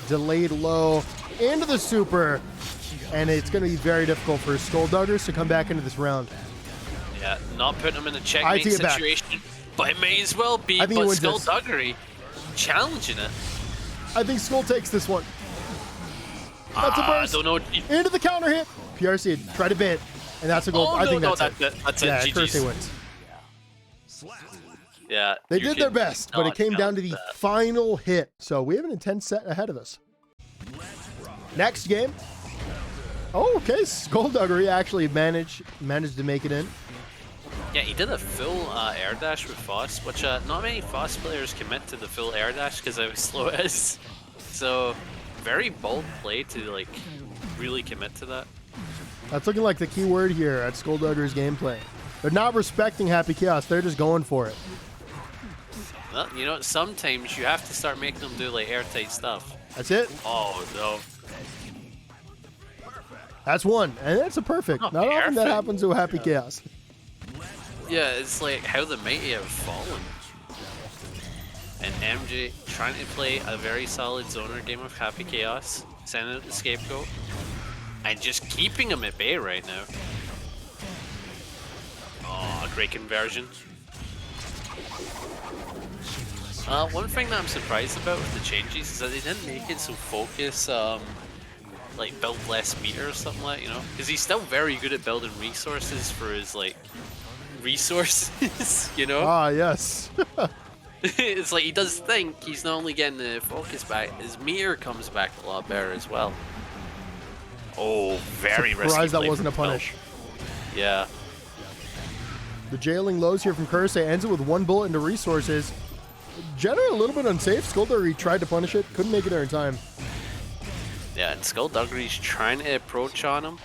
Delayed low into the super, and it's going to be very difficult for Skullduggers to come back into this round. Yeah, not putting him in a checkmate situation, but it may as well be. But Skullduggery challenging it. I think Skull takes this one. That's a burst. Don't know. Into the counter hit. PRC tried to bait, and that's a goal. Oh, I think that's it. That's yeah, it. MjKurase wins. Yeah, they did their best, but it came down to the final hit. So we have an intense set ahead of us. Next game. Oh, okay. Skullduggery actually managed to make it in. Yeah, he did a full air dash with Faust, which not many Faust players commit to the full air dash because of how slow it is. So, very bold play to like really commit to that. That's looking like the key word here at Skulldugger's gameplay. They're not respecting MjKurase. They're just going for it. Well, you know, sometimes you have to start making them do like airtight stuff. That's it. Oh no. That's one, and that's a perfect. Not often that happens to MjKurase. Yeah, it's like how the mighty have fallen. And MJ trying to play a very solid zoner game of MjKurase, sending out the scapegoat, and just keeping him at bay right now. Oh, great conversion. One thing that I'm surprised about with the changes is that they didn't make it so focus, like build less meter or something like, you know? Because he's still very good at building resources for his, like, resources, you know? Ah, yes. It's like he does think he's not only getting the focus back, his meter comes back a lot better as well. Oh, very risky. Surprised that wasn't a punish. Yeah. The jailing lows here from MjKurase ends it with one bullet into resources. Generally a little bit unsafe. Skullduggery tried to punish it, couldn't make it there in time. Yeah, and Skullduggery's trying to approach on him.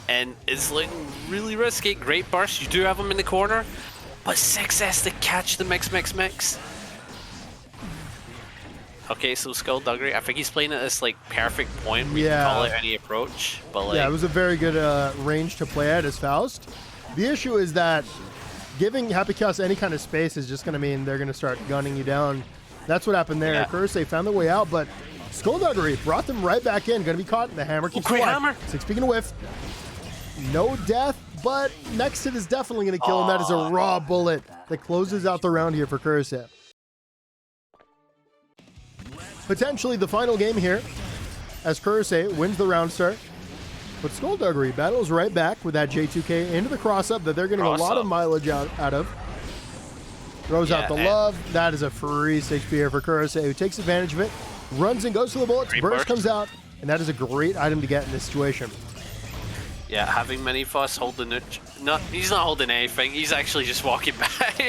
And it's looking really risky. Great burst, you do have him in the corner. But 6S to catch the mix. Okay, so Skullduggery, I think he's playing at this like perfect point where you can call it any approach. But like, yeah, it was a very good range to play at as Faust. The issue is that giving MjKurase any kind of space is just going to mean they're going to start gunning you down. That's what happened there. MjKurase found their way out, but Skullduggery brought them right back in. Going to be caught in the hammer. Great hammer. Speaking of whiff, no death, but next hit is definitely going to kill him. That is a raw bullet that closes out the round here for MjKurase. Potentially the final game here as MjKurase wins the round start. But Skullduggery battles right back with that J2K into the cross-up that they're getting a lot of mileage out of. Throws out the love. That is a free 6 here for MjKurase, who takes advantage of it. Runs and goes to the bullets. Burst comes out, and that is a great item to get in this situation. Yeah, having many Faust holding it. No, he's not holding anything. He's actually just walking back.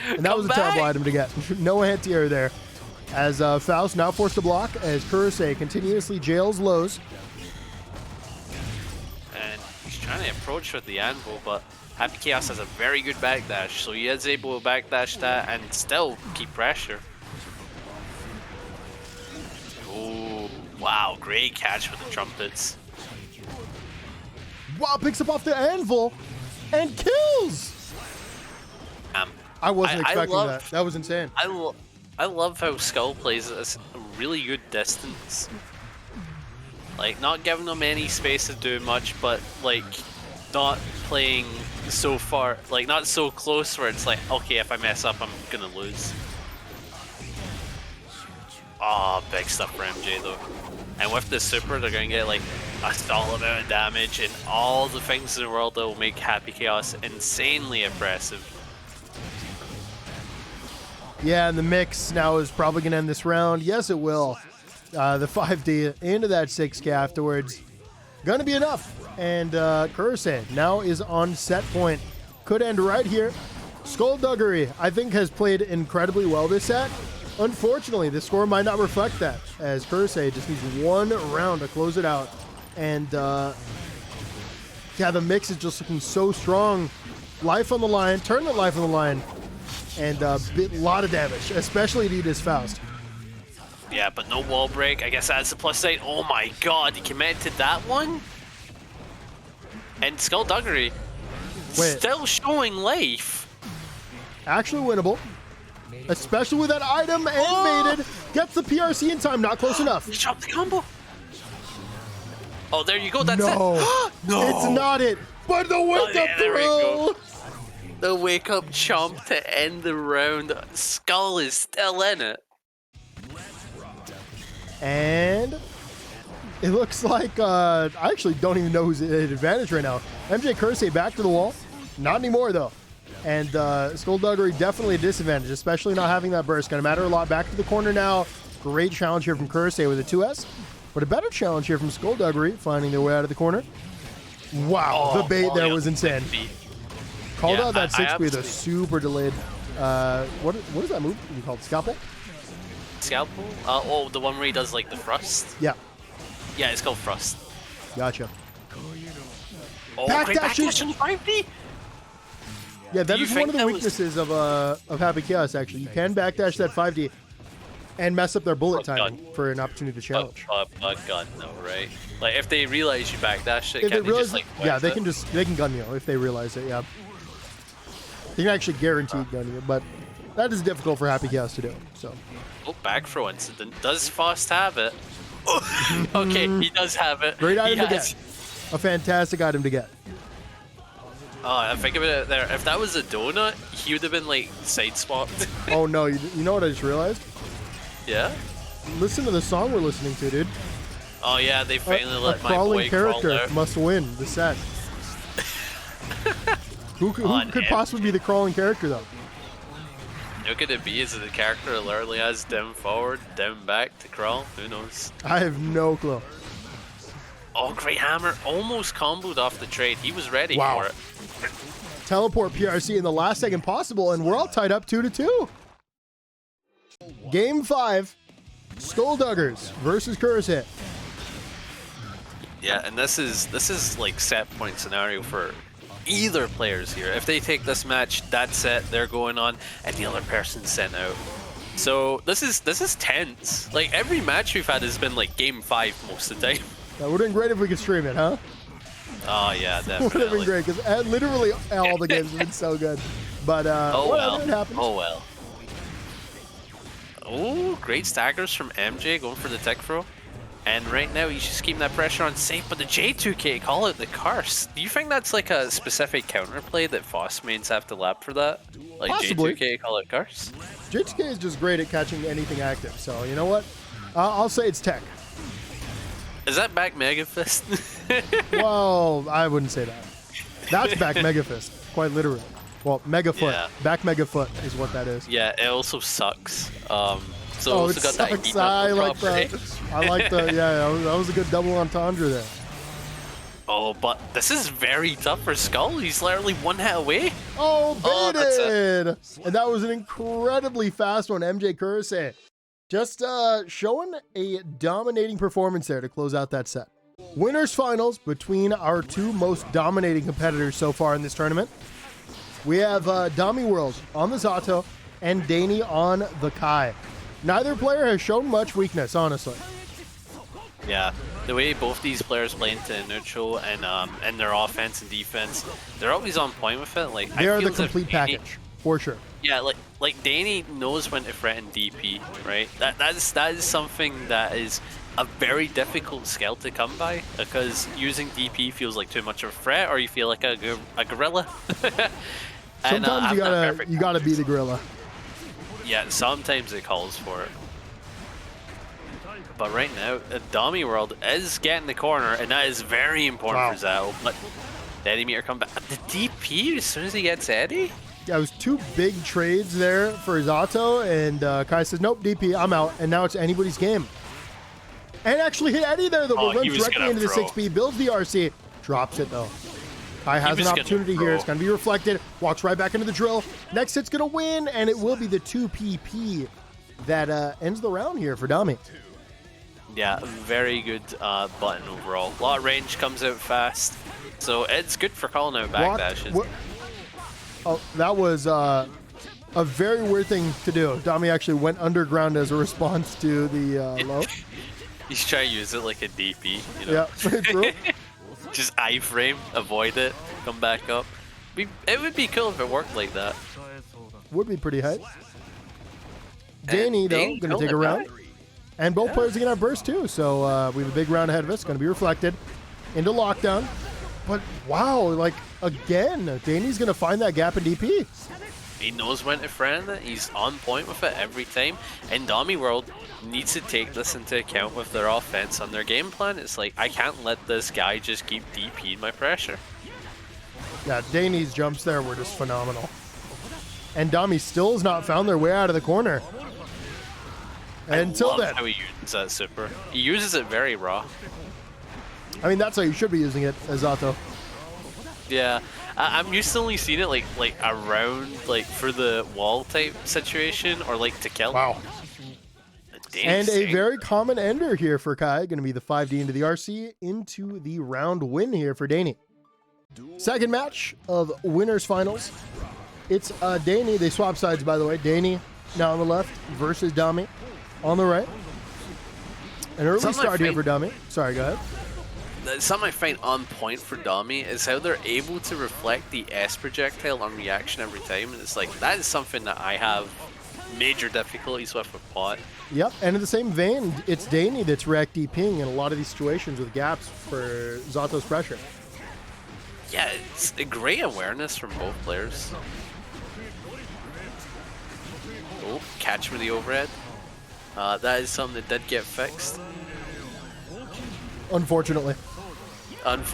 And that was a terrible item to get. No anti-air there. As Faust now forced to block, as MjKurase continuously jails lows. And he's trying to approach with the anvil, but MjKurase has a very good backdash, so he is able to backdash that and still keep pressure. Oh, wow, great catch with the trumpets. Wow, picks up off the anvil and kills! I wasn't expecting love, that. That was insane. I love how Skull plays at a really good distance. Like, not giving them any space to do much, but like not playing so far, like not so close where it's like, okay, if I mess up, I'm gonna lose. Oh, big stuff for MJ though. And with the super, they're gonna get like a stall amount of damage and all the things in the world that will make Happy Chaos insanely impressive. Yeah, and the mix now is probably going to end this round. Yes, it will. The 5D into that 6K afterwards. Going to be enough. And MjKurase now is on set point. Could end right here. Skullduggery, I think, has played incredibly well this set. Unfortunately, the score might not reflect that, as MjKurase just needs one round to close it out. And yeah, the mix is just looking so strong. Life on the line, tournament life on the line. And a lot of damage, especially to this Faust. Yeah, but no wall break. I guess that's the plus side. Oh my god, he committed to that one? And Skullduggery still showing life. Actually winnable. Especially with that item and mated. Gets the PRC in time, not close enough. He dropped the combo. Oh, there you go, that's it. No, it's not it. But the wake up throw. The wake up chomp to end the round. Skull is still in it. And it looks like I actually don't even know who's at advantage right now. MjKurase back to the wall. Not anymore though. And Skullduggery definitely a disadvantage, especially not having that burst. Gonna matter a lot. Back to the corner now. Great challenge here from MjKurase with a 2S. But a better challenge here from Skullduggery, finding their way out of the corner. Wow, the bait there was insane. Called out that 6B with a super delayed, what is that move you called? Scalpel? Scalpel? Oh, the one where he does like the thrust? Yeah. Yeah, it's called thrust. Gotcha. Oh, backdash on 5D? Yeah, that is one of the weaknesses of Happy Chaos, actually. You can backdash that 5D and mess up their bullet timing for an opportunity to challenge. Gun, no, right? Like, if they realize you backdash it, if can they just like they can gun you if they realize it, yeah. They can actually guarantee gun you, but that is difficult for Happy Chaos to do, so. Oh, back throw incident. Does Faust have it? Okay, he does have it. Great item to get. A fantastic item to get. Oh, I think of it there. If that was a donut, he would have been like side swapped. Oh no, you know what I just realized? Yeah? Listen to the song we're listening to, dude. Oh yeah, they finally let my crawling boy character crawl must win the set. Who could possibly be the crawling character though? Who could it be? Is it the character that literally has down forward, down back to crawl? Who knows? I have no clue. Oh, great hammer. Almost comboed off the trade. He was ready for it. Teleport PRC in the last second possible, and we're all tied up 2-2. Game 5, Skullduggers versus MjKurase. Yeah, and this is like set point scenario for either players here. If they take this match, that's it. They're going on, and the other person's sent out. So this is tense. Like every match we've had has been like game 5 most of the time. That would have been great if we could stream it, huh? Oh yeah, definitely. Would have been great because literally all the games have been so good. But oh well, it happens. Oh well. Oh, great staggers from MJ going for the tech throw. And right now he's just keeping that pressure on safe, but the J2K, call it the curse. Do you think that's like a specific counterplay that Faust mains have to lap for that? Like possibly. J2K, call it curse? J2K is just great at catching anything active, so you know what? I'll say it's tech. Is that back Mega Fist? Well, I wouldn't say that. That's back Mega Fist, quite literally. Well, Mega Foot. Yeah. Back Mega Foot is what that is. Yeah, it also sucks. So oh, it sucks. I like that. I like the, yeah, that was a good double entendre there. Oh, but this is very tough for Skull. He's literally one hit away. Oh, baited! And that was an incredibly fast one, MjKurase. Just showing a dominating performance there to close out that set. Winners finals between our two most dominating competitors so far in this tournament. We have DomiWurld on the Zato and Dany on the Kai. Neither player has shown much weakness, honestly. Yeah, the way both these players play into neutral and their offense and defense, they're always on point with it. Like they are the complete package. for sure. Yeah, like Dany knows when to threaten DP, right? That is something that is a very difficult skill to come by, because using DP feels like too much of a threat, or you feel like a gorilla. And, sometimes you gotta be the gorilla. Yeah, sometimes it calls for it. But right now, DomiWurld is getting the corner, and that is very important for Zao. But the Eddie meter come back. The DP as soon as he gets Eddie? Yeah, it was two big trades there for Zato, and Kai says, nope, DP, I'm out. And now it's anybody's game. And actually hit Eddie there, though. Runs directly into the 6B, builds the RC, drops it, though. Kai has an opportunity here. It's going to be reflected. Walks right back into the drill. Next hit's going to win, and it will be the 2PP that ends the round here for Dami. Yeah, very good button overall. A lot of range, comes out fast. So it's good for calling out backdashes. Oh, that was a very weird thing to do. Dami actually went underground as a response to the low. He's trying to use it like a DP, you know? Yeah, true. Just iframe, avoid it, come back up. It would be cool if it worked like that. Would be pretty hype. Dany, though, going to take a round. And both players are going to have burst, too. So we have a big round ahead of us. Going to be reflected into lockdown. But, wow, like, again, Dany's going to find that gap in DP. He knows when to friend it. He's on point with it every time. And DomiWurld needs to take this into account with their offense on their game plan. It's like, I can't let this guy just keep DPing my pressure. Yeah, Dany's jumps there were just phenomenal. And Dami still has not found their way out of the corner. Until then. How he uses that super. He uses it very raw. I mean, that's how you should be using it as Zato. Yeah, I'm used to only seeing it like around, like for the wall type situation, or like to kill. Wow. And a very common ender here for Kai. Going to be the 5D into the RC into the round win here for Dany. Second match of winners finals. It's Dany. They swap sides, by the way. Dany now on the left versus Dami on the right. An early start here for Dami. Sorry, go ahead. Something I find on point for Dami is how they're able to reflect the S projectile on reaction every time, and it's like, that is something that I have major difficulties with pot. Yep, and in the same vein, it's Dany that's react DPing in a lot of these situations with gaps for Zato's pressure. Yeah, it's a great awareness from both players. Oh, catch with the overhead. That is something that did get fixed. Unfortunately.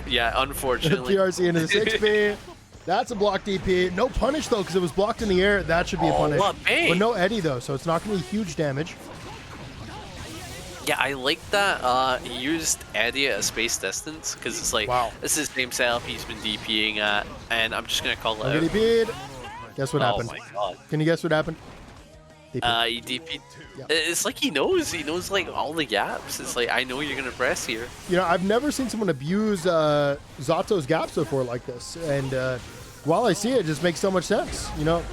Yeah, unfortunately. PRC into the 6B. That's a block DP. No punish, though, because it was blocked in the air. That should be a punish. But no Eddie, though, so it's not going to be huge damage. Yeah, I like that he used Eddie at a space distance, because it's like, this is the same setup he's been DPing at, and I'm just going to call it out. DP'd. Guess what happened? Oh my god. Can you guess what happened? DP. He DP'd. Yeah. It's like he knows like all the gaps. It's like, I know you're going to press here. You know, I've never seen someone abuse Zato's gaps before like this, and while I see it, it just makes so much sense. You know,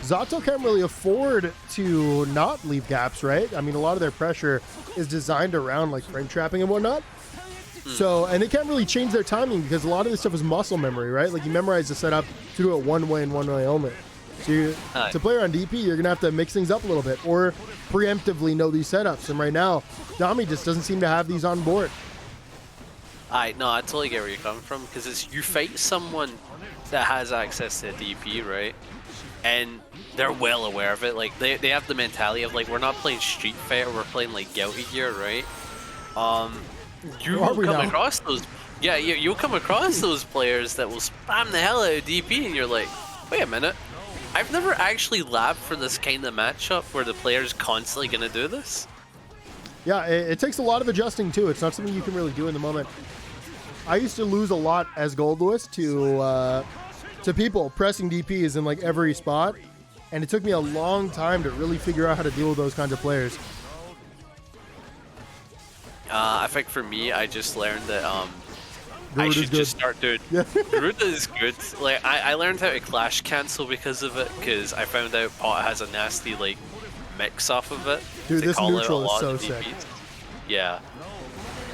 Zato can't really afford to not leave gaps, right? I mean, a lot of their pressure is designed around like frame trapping and whatnot. So, and they can't really change their timing because a lot of this stuff is muscle memory, right? Like you memorize the setup to do it one way and one way only. So to play around DP, you're going to have to mix things up a little bit or preemptively know these setups. And right now, Dami just doesn't seem to have these on board. I totally get where you're coming from, because it's, you fight someone that has access to a DP, right? And they're well aware of it. Like they have the mentality of like, we're not playing Street Fighter, we're playing like Guilty Gear, right? You will come across those. Yeah, you'll come across those players that will spam the hell out of DP, and you're like, wait a minute. I've never actually labbed for this kind of matchup where the player's constantly going to do this. Yeah, it takes a lot of adjusting too. It's not something you can really do in the moment. I used to lose a lot as Goldlewis to people pressing DPs in like every spot, and it took me a long time to really figure out how to deal with those kinds of players. I think for me, I just learned that I should just start doing. Yeah. Garuda is good. Like I learned how to clash cancel because of it, because I found out Pot has a nasty like mix off of it. Dude, this neutral is so sick. Yeah.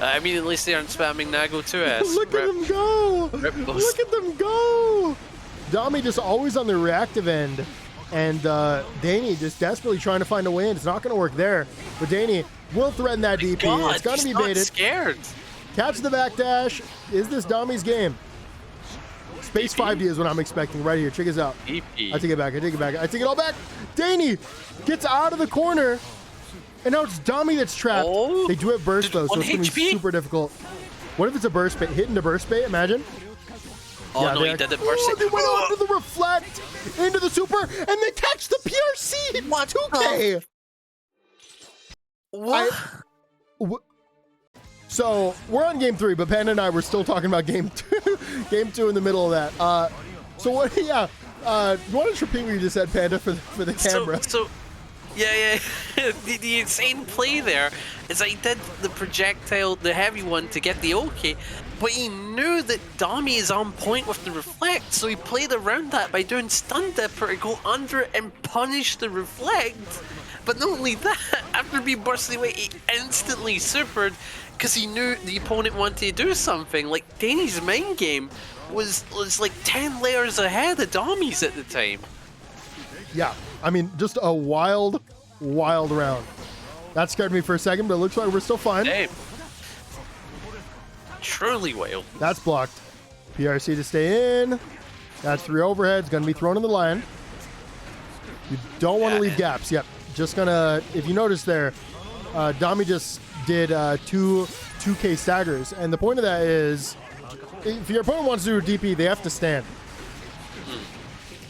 I mean, at least they aren't spamming Nago 2S. Look at them go! Look at them go! Dami just always on the reactive end. And Dany just desperately trying to find a win. It's not going to work there. But Dany will threaten that DP. God, it's going to be not baited. Scared. Catch the backdash. Is this Domi's game? Space DP? 5D is what I'm expecting right here. Check this out. DP. I take it back. I take it back. I take it all back. Dany gets out of the corner. And now it's Damy that's trapped. Oh, they do have burst though, so it's going to be super difficult. What if it's a burst bait? Hitting the burst bait, imagine. Oh, yeah, no, he did the burst. Oh, they went onto the reflect, into the super, and they catch the PRC. What? 2K. What? So we're on game 3, but Panda and I were still talking about game 2. Game 2 in the middle of that. So what? Yeah. You want to repeat what you just said, Panda, for the camera? Yeah. the insane play there is that he did the projectile, the heavy one, to get the OK, but he knew that Damy is on point with the reflect, so he played around that by doing stun dipper to go under it and punish the reflect. But not only that, after being bursted away, he instantly supered because he knew the opponent wanted to do something. Like, Dany's main game was like 10 layers ahead of Damy's at the time. Yeah, I mean, just a wild round. That scared me for a second, but it looks like we're still fine. Damn. Truly wild. That's blocked. PRC to stay in. That's 3 overheads. Going to be thrown in the line. You don't want to leave gaps. Yep. Just going to, if you notice there, Damy just did 2K staggers. And the point of that is, if your opponent wants to do a DP, they have to stand.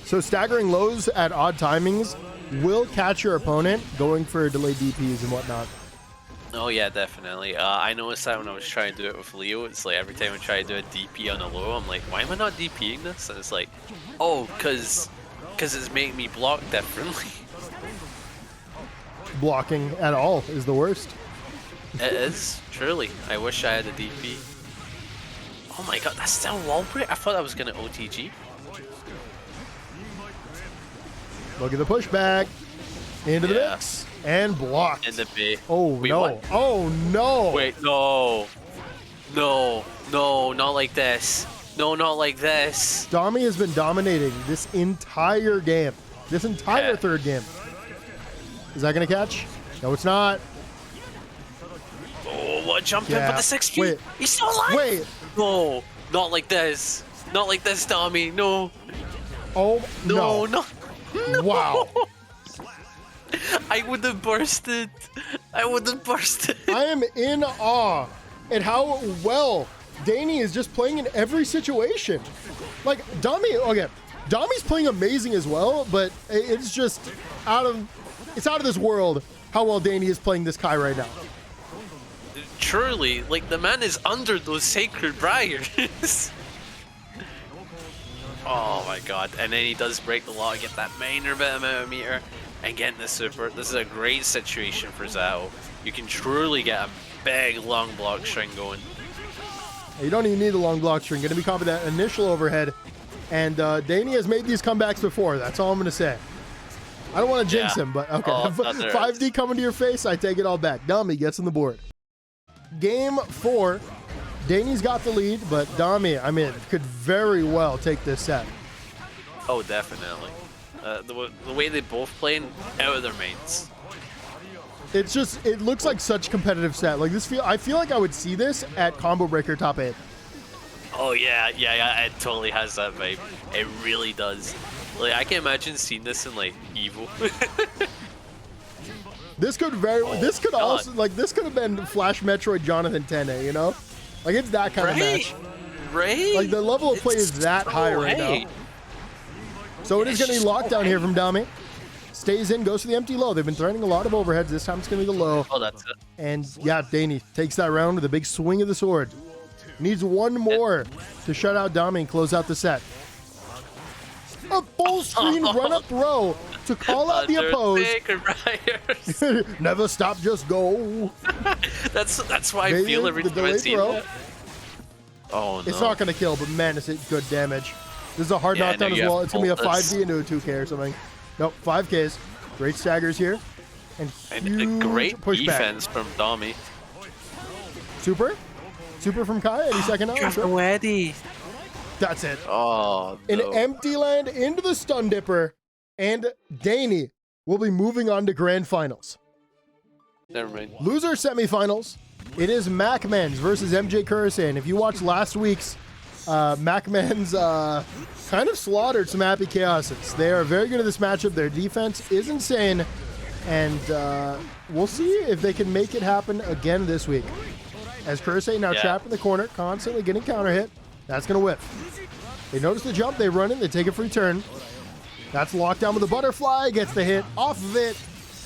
So staggering lows at odd timings will catch your opponent going for delayed DPs and whatnot. Oh yeah, definitely. I noticed that when I was trying to do it with Leo. It's like every time I try to do a DP on a low, I'm like, why am I not DPing this? And it's like, oh, because it's making me block differently. Blocking at all is the worst. It is, truly. I wish I had a DP. Oh my god, that's still wall break? I thought I was going to OTG. Look at the pushback. Into the mix. And blocked. In the B. Oh, wait, no. What? Oh, no. Wait, no. No, not like this. No, not like this. Damy has been dominating this entire game. This entire third game. Is that going to catch? No, it's not. Oh, what jump in for the 6G? Wait. He's still alive. Wait. No, not like this. Not like this, Damy. No. Oh, no. No. Wow. I would have bursted. I am in awe at how well Dany is just playing in every situation. Like, Damy's playing amazing as well, but it's just out of this world how well Dany is playing this Kai right now. Truly, like, the man is under those sacred briars. Oh my god, and then he does break the law, get that minor bit amount of meter, and getting the super. This is a great situation for Zao. You can truly get a big long block string going. You don't even need a long block string. Going to be caught with that initial overhead. And Dany has made these comebacks before. That's all I'm going to say. I don't want to jinx him, but okay. 5D coming to your face, I take it all back. Damy gets on the board. Game 4. Dany's got the lead, but Damy, I mean, could very well take this set. Oh, definitely. The way they both playing out of their mains. It's just, it looks like such a competitive set. Like this, I feel like I would see this at Combo Breaker top 8. Oh yeah, it totally has that vibe. It really does. Like, I can imagine seeing this in like Evo. This could also, like, this could have been Flash Metroid Jonathan Tene, you know? Like, it's that kind of match. Right? Like, the level of play is that high right now. So it is going to be locked down here from Damy. Stays in, goes to the empty low. They've been threatening a lot of overheads. This time it's going to be the low. Oh, that's it. And, yeah, Dany takes that round with a big swing of the sword. Needs one more to shut out Damy and close out the set. A full screen run-up throw to call out the opposed. Never stop, just go. That's why I feel every time I see that. Oh, no. It's not going to kill, but man, is it good damage. This is a hard knockdown as well. It's going to be a 5D into a 2K or something. Nope, 5Ks. Great staggers here. And huge great pushback. Defense from Damy. Super from Kai, any second now. Already. That's it. Oh, no. An empty land into the stun dipper. and Dany will be moving on to grand finals. Never mind. Loser semifinals. It is MacMens versus MjKurase. And if you watched last week's, MacMens kind of slaughtered some Happy Chaoses. They are very good at this matchup. Their defense is insane. And we'll see if they can make it happen again this week. As Kurase now trapped in the corner, constantly getting counter hit. That's going to whiff. They notice the jump, they run in, they take a free turn. That's locked down with the butterfly, gets the hit off of it.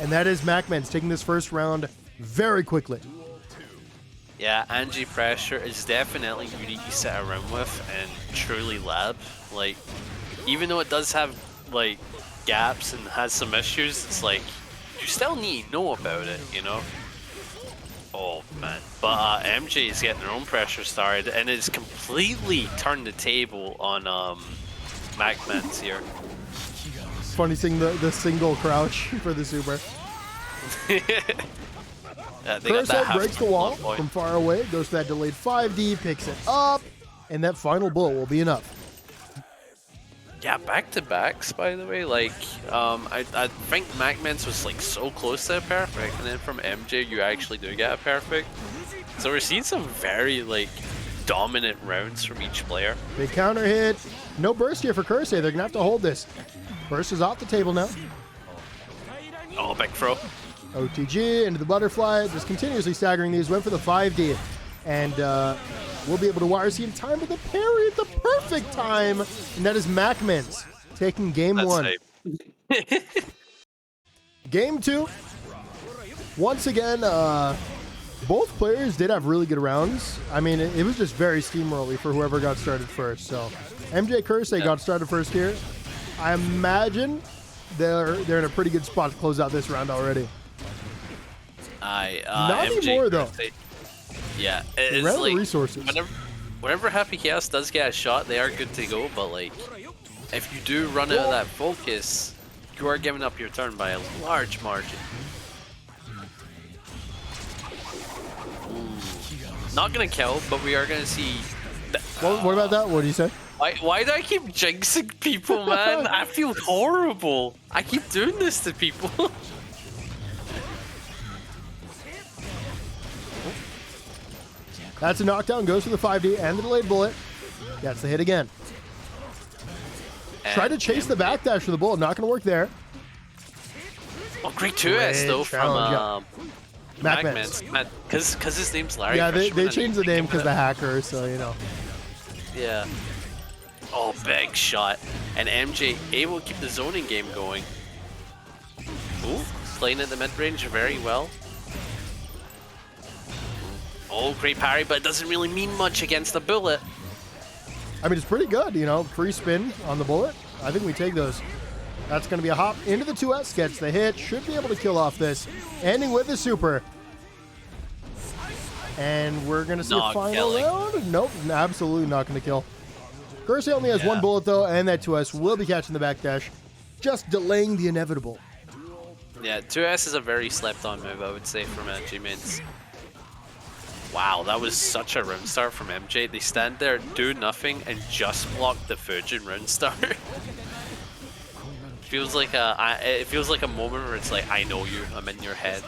And that is MacMens taking this first round very quickly. Yeah, Anji pressure is definitely unique to sit around with and truly lab. Like, even though it does have like gaps and has some issues, it's like you still need to know about it, you know? Oh man. But MJ is getting their own pressure started and it's completely turned the table on MacMens here. Funny seeing the single crouch for the super. Kurase breaks the wall from far away, goes to that delayed 5D, picks it up, and that final bullet will be enough. Yeah, back-to-backs, by the way, like, I think MacMens was like so close to a perfect, and then from MJ you actually do get a perfect. So we're seeing some very, like, dominant rounds from each player. Big counter hit. No burst here for Kurase. They're going to have to hold this. Burst is off the table now. Oh, big throw. OTG into the butterfly, just continuously staggering these. Went for the 5D, and we'll be able to wire see in time with the parry at the perfect time, and that is MacMens taking game one. Game two. Once again, both players did have really good rounds. I mean, it was just very steamrolly for whoever got started first. So MjKurase got started first here. I imagine they're in a pretty good spot to close out this round already. Not anymore though. Yeah, it's like the resources. Whenever Happy Chaos does get a shot, they are good to go. But like, if you do run out of that focus, you are giving up your turn by a large margin. Ooh. Not gonna kill, but we are gonna see. What about that? What do you say? Why do I keep jinxing people, man? I feel horrible. I keep doing this to people. That's a knockdown, goes for the 5D and the delayed bullet. That's the hit again. Try to chase the backdash for the bullet, not going to work there. Oh, great 2S though from MacMens. Because his name's Larry. Yeah, they changed the name because the hacker, so you know. Yeah. Oh, big shot. And MJ able to keep the zoning game going. Ooh, playing in the mid-range very well. Oh, great parry, but it doesn't really mean much against the bullet. I mean, it's pretty good, you know. Free spin on the bullet. I think we take those. That's going to be a hop into the 2S. Gets the hit. Should be able to kill off this. Ending with the super. And we're going to see a final round. Nope, absolutely not going to kill. Kurase only has one bullet, though, and that 2S will be catching the backdash. Just delaying the inevitable. Yeah, 2S is a very slept-on move, I would say, from MacMens. Wow, that was such a round start from MJ. They stand there, do nothing, and just block the Fujin round start. Feels like it feels like a moment where it's like, I know you, I'm in your head.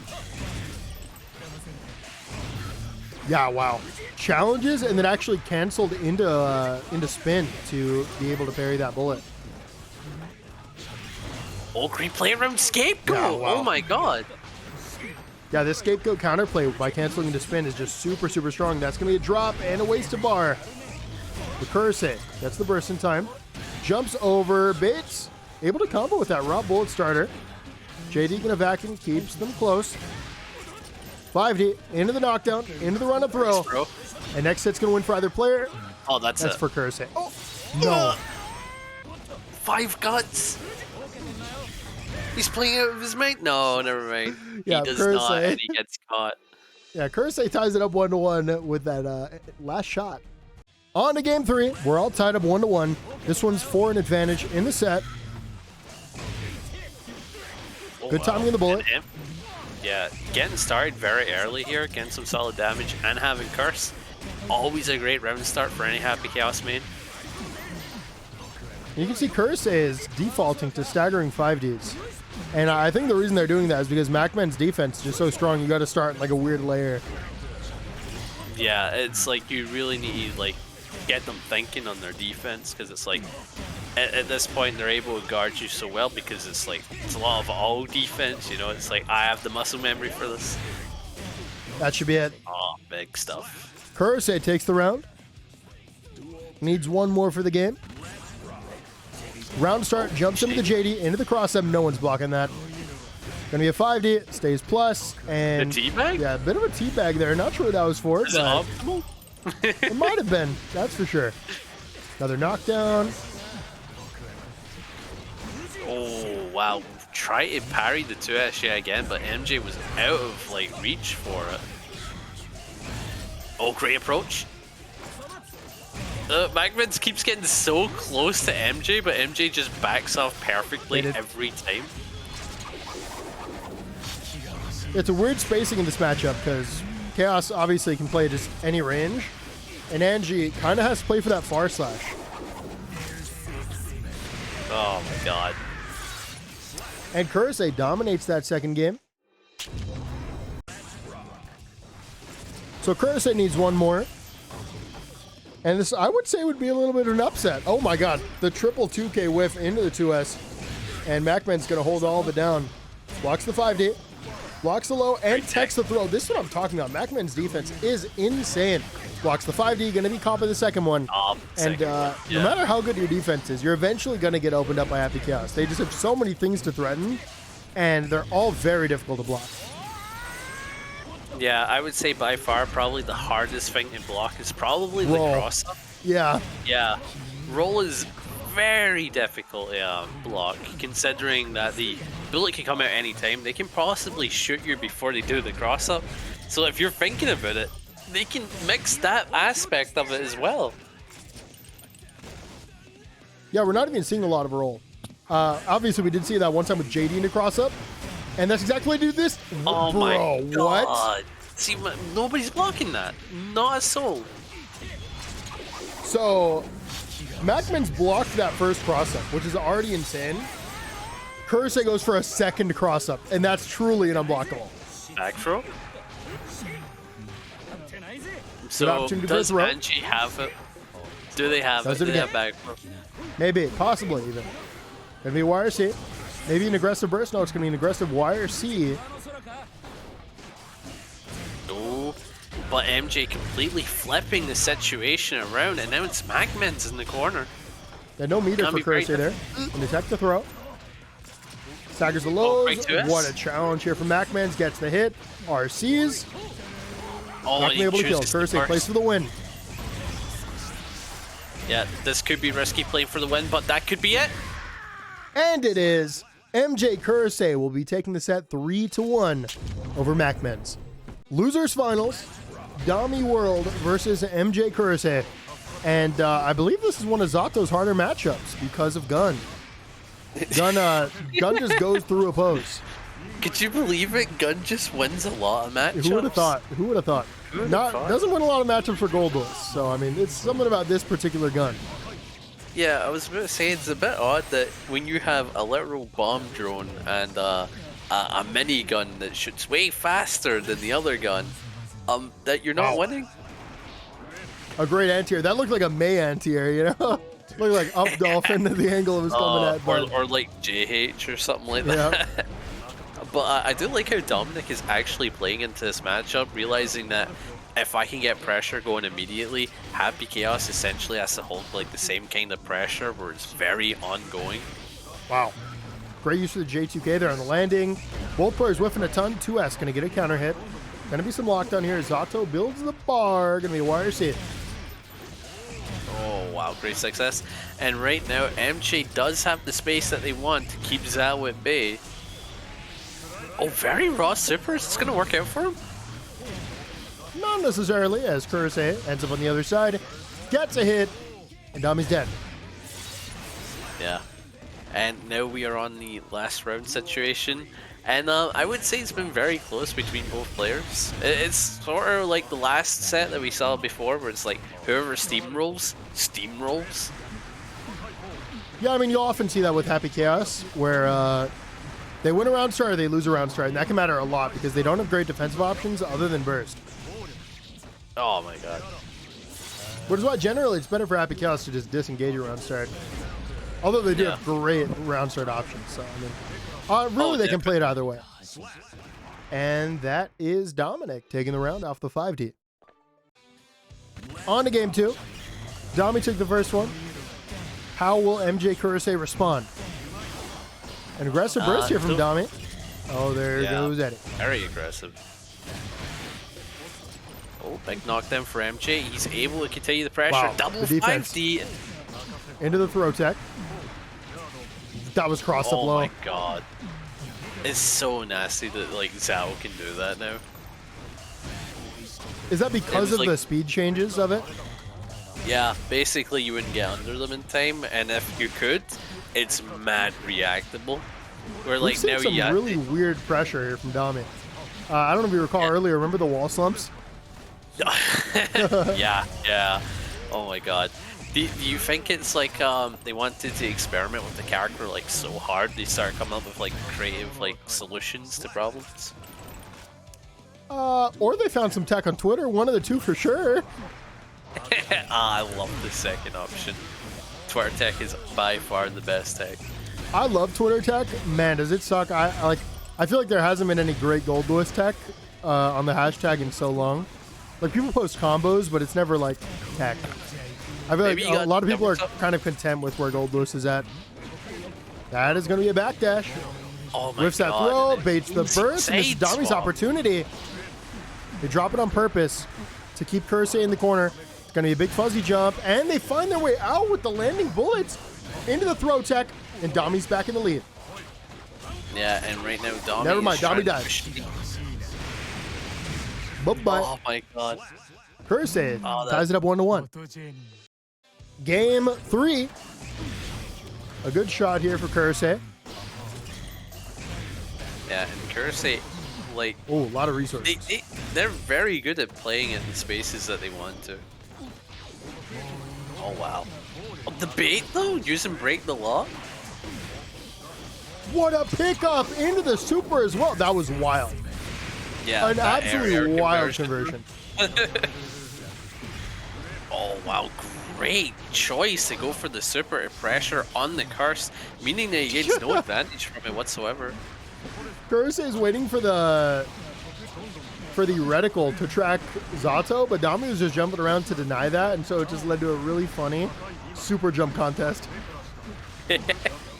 Yeah, wow. Challenges and then actually canceled into spin to be able to parry that bullet. Oh, great play around scapegoat! Yeah, wow. Oh my god. Yeah, this scapegoat counterplay by canceling into spin is just super, super strong. That's going to be a drop and a waste of bar. MjKurase, that's the burst in time. Jumps over, baits. Able to combo with that raw bullet starter. JD going to vacuum, keeps them close. 5D, into the knockdown, into the run-up throw. And next hit's going to win for either player. Oh, that's for Kurase. Oh, no. 5 guts. He's playing out of his mate? No, never mind. Yeah, he does Kurase. not, and he gets caught. Yeah, Kurase ties it up 1-1 with that last shot. On to game 3. We're all tied up 1-1. This one's for an advantage in the set. Good timing in the bullet. Yeah, getting started very early here, getting some solid damage, and having curse. Always a great round start for any Happy Chaos main. You can see MjKurase is defaulting to staggering 5Ds. And I think the reason they're doing that is because MacMens defense is just so strong, you got to start like a weird layer. Yeah, it's like you really need like get them thinking on their defense, because it's like at this point they're able to guard you so well because it's like it's a lot of all defense, you know. It's like I have the muscle memory for this. That should be it. Oh, big stuff. MjKurase takes the round. Needs one more for the game. Round start, jumps into the JD, into the cross-up. No one's blocking that. Gonna be a 5D, stays plus, and the teabag? Yeah, a bit of a teabag there. Not sure what that was for. Is it optimal? It might have been, that's for sure. Another knockdown. Oh, wow. Try to parry the 2S again, but MJ was out of like reach for it. Oh, great approach. MacMens keeps getting so close to MJ, but MJ just backs off perfectly every time. It's a weird spacing in this matchup because Chaos obviously can play just any range, and Anji kind of has to play for that far slash. Oh my god. And MjKurase dominates that second game. So MjKurase needs one more. And this, I would say, would be a little bit of an upset. Oh my god, the triple 2K whiff into the 2S. And MacMen's going to hold all of it down. Blocks the 5D, blocks the low, and techs the throw. This is what I'm talking about. MacMen's defense is insane. Blocks the 5D, going to be comping the second one. And no matter how good your defense is, you're eventually going to get opened up by Happy Chaos. They just have so many things to threaten, and they're all very difficult to block. Yeah, I would say by far probably the hardest thing to block is probably the cross-up. Yeah. Yeah. Roll is very difficult to block, considering that the bullet can come out anytime. They can possibly shoot you before they do the cross-up. So if you're thinking about it, they can mix that aspect of it as well. Yeah, we're not even seeing a lot of roll. Obviously, we did see that one time with JD in the cross-up. And that's exactly what I do this. Oh bro, my god. What? See, nobody's blocking that. Not a soul. So, MacMens blocked that first cross-up, which is already insane. MjKurase goes for a second cross-up, and that's truly an unblockable. Back throw? So, does Anji have it? Do they have it? Do they have back throw? Maybe, possibly even. Gonna be wire C. Maybe an aggressive burst. No, it's gonna be an aggressive wire C. No, but MJ completely flipping the situation around, and now it's MacMens in the corner. Yeah, no meter for MjKurase there. And detect the throw. Staggers the lows. What a challenge here from MacMens. Gets the hit. RCs. Not gonna be able to kill. MjKurase plays for the win. Yeah, this could be risky playing for the win, but that could be it. And it is. MjKurase will be taking the set 3-1 over MacMens. Losers finals, DomiWurld versus MjKurase. And I believe this is one of Zato's harder matchups because of Gun. Gun just goes through oppose. Could you believe it? Gun just wins a lot of matchups. Who would have thought? Who would have thought? Doesn't win a lot of matchups for Goldlewis. So, I mean, it's something about this particular Gun. Yeah, I was about to say, it's a bit odd that when you have a literal bomb drone and a minigun that shoots way faster than the other gun, that you're not winning. A great anti-air. That looked like a May anti-air, you know? Looked like up dolphin at the angle it was coming at. But... Or like JH or something like that. Yeah. But I do like how Dominic is actually playing into this matchup, realizing that if I can get pressure going immediately, Happy Chaos essentially has to hold like the same kind of pressure where it's very ongoing. Wow. Great use of the J2K there on the landing. Both players whiffing a ton. 2S going to get a counter hit. Going to be some lockdown here. Zato builds the bar. Going to be a wire C. Oh, wow. Great success. And right now, MJ does have the space that they want to keep Zao at bay. Oh, very raw supers. It's going to work out for him. Not necessarily, as MjKurase ends up on the other side, gets a hit, and Domi's dead. Yeah. And now we are on the last round situation. And I would say it's been very close between both players. It's sort of like the last set that we saw before, where it's like whoever steamrolls. Yeah, I mean, you'll often see that with Happy Chaos, where they win a round start or they lose a round start, and that can matter a lot because they don't have great defensive options other than burst. Oh my god. Which is why generally it's better for Happy Chaos to just disengage a round start. Although they do have great round start options, so I mean, really they can play it either way. And that is Dominic taking the round off the 5D. On to game 2. Dami took the first one. How will MjKurase respond? An aggressive burst here from Dami. Oh, there goes Eddie. Very aggressive. Oh, big knockdown for MJ. He's able to continue the pressure. Wow, Double the defense. 5D. Into the throw tech. That was crossed up low. Oh my god. It's so nasty that like Zhao can do that now. Is that because of like, the speed changes of it? Yeah, basically you wouldn't get under them in time, and if you could, it's mad reactable. Where We've like seen now some really weird pressure here from Dami. I don't know if you recall earlier, remember the wall slumps? yeah. Oh my god. Do you think it's like they wanted to experiment with the character like so hard they started coming up with like creative like solutions to problems? Or they found some tech on Twitter, one of the two for sure. I love the second option. Twitter tech is by far the best tech. I love Twitter tech. Man, does it suck. I feel like there hasn't been any great Goldlewis tech on the hashtag in so long. Like people post combos, but it's never like tech. I feel like a lot of people are kind of content with where Goldlewis is at. That is going to be a backdash. Oh my Whiffs that god. throw, baits the burst, and it's Dami's opportunity. They drop it on purpose to keep Kurase in the corner. It's going to be a big fuzzy jump, and they find their way out with the landing bullets into the throw tech, and Dami's back in the lead. Yeah, and right now Dami. Never mind, Dami died. Bye-bye. Oh my god. Kurase ties it up 1-1. Game 3. A good shot here for Kurase. Yeah, and Kurase, like... Oh, a lot of resources. They're very good at playing in the spaces that they want to. Oh, wow. Oh, the bait, though? Using Break the Law? What a pickup into the super as well. That was wild. Yeah, an absolutely wild conversion. Oh, wow. Great choice to go for the super pressure on the curse, meaning that he gets no advantage from it whatsoever. Kurase is waiting for the reticle to track Zato, but Dami was just jumping around to deny that, and so it just led to a really funny super jump contest.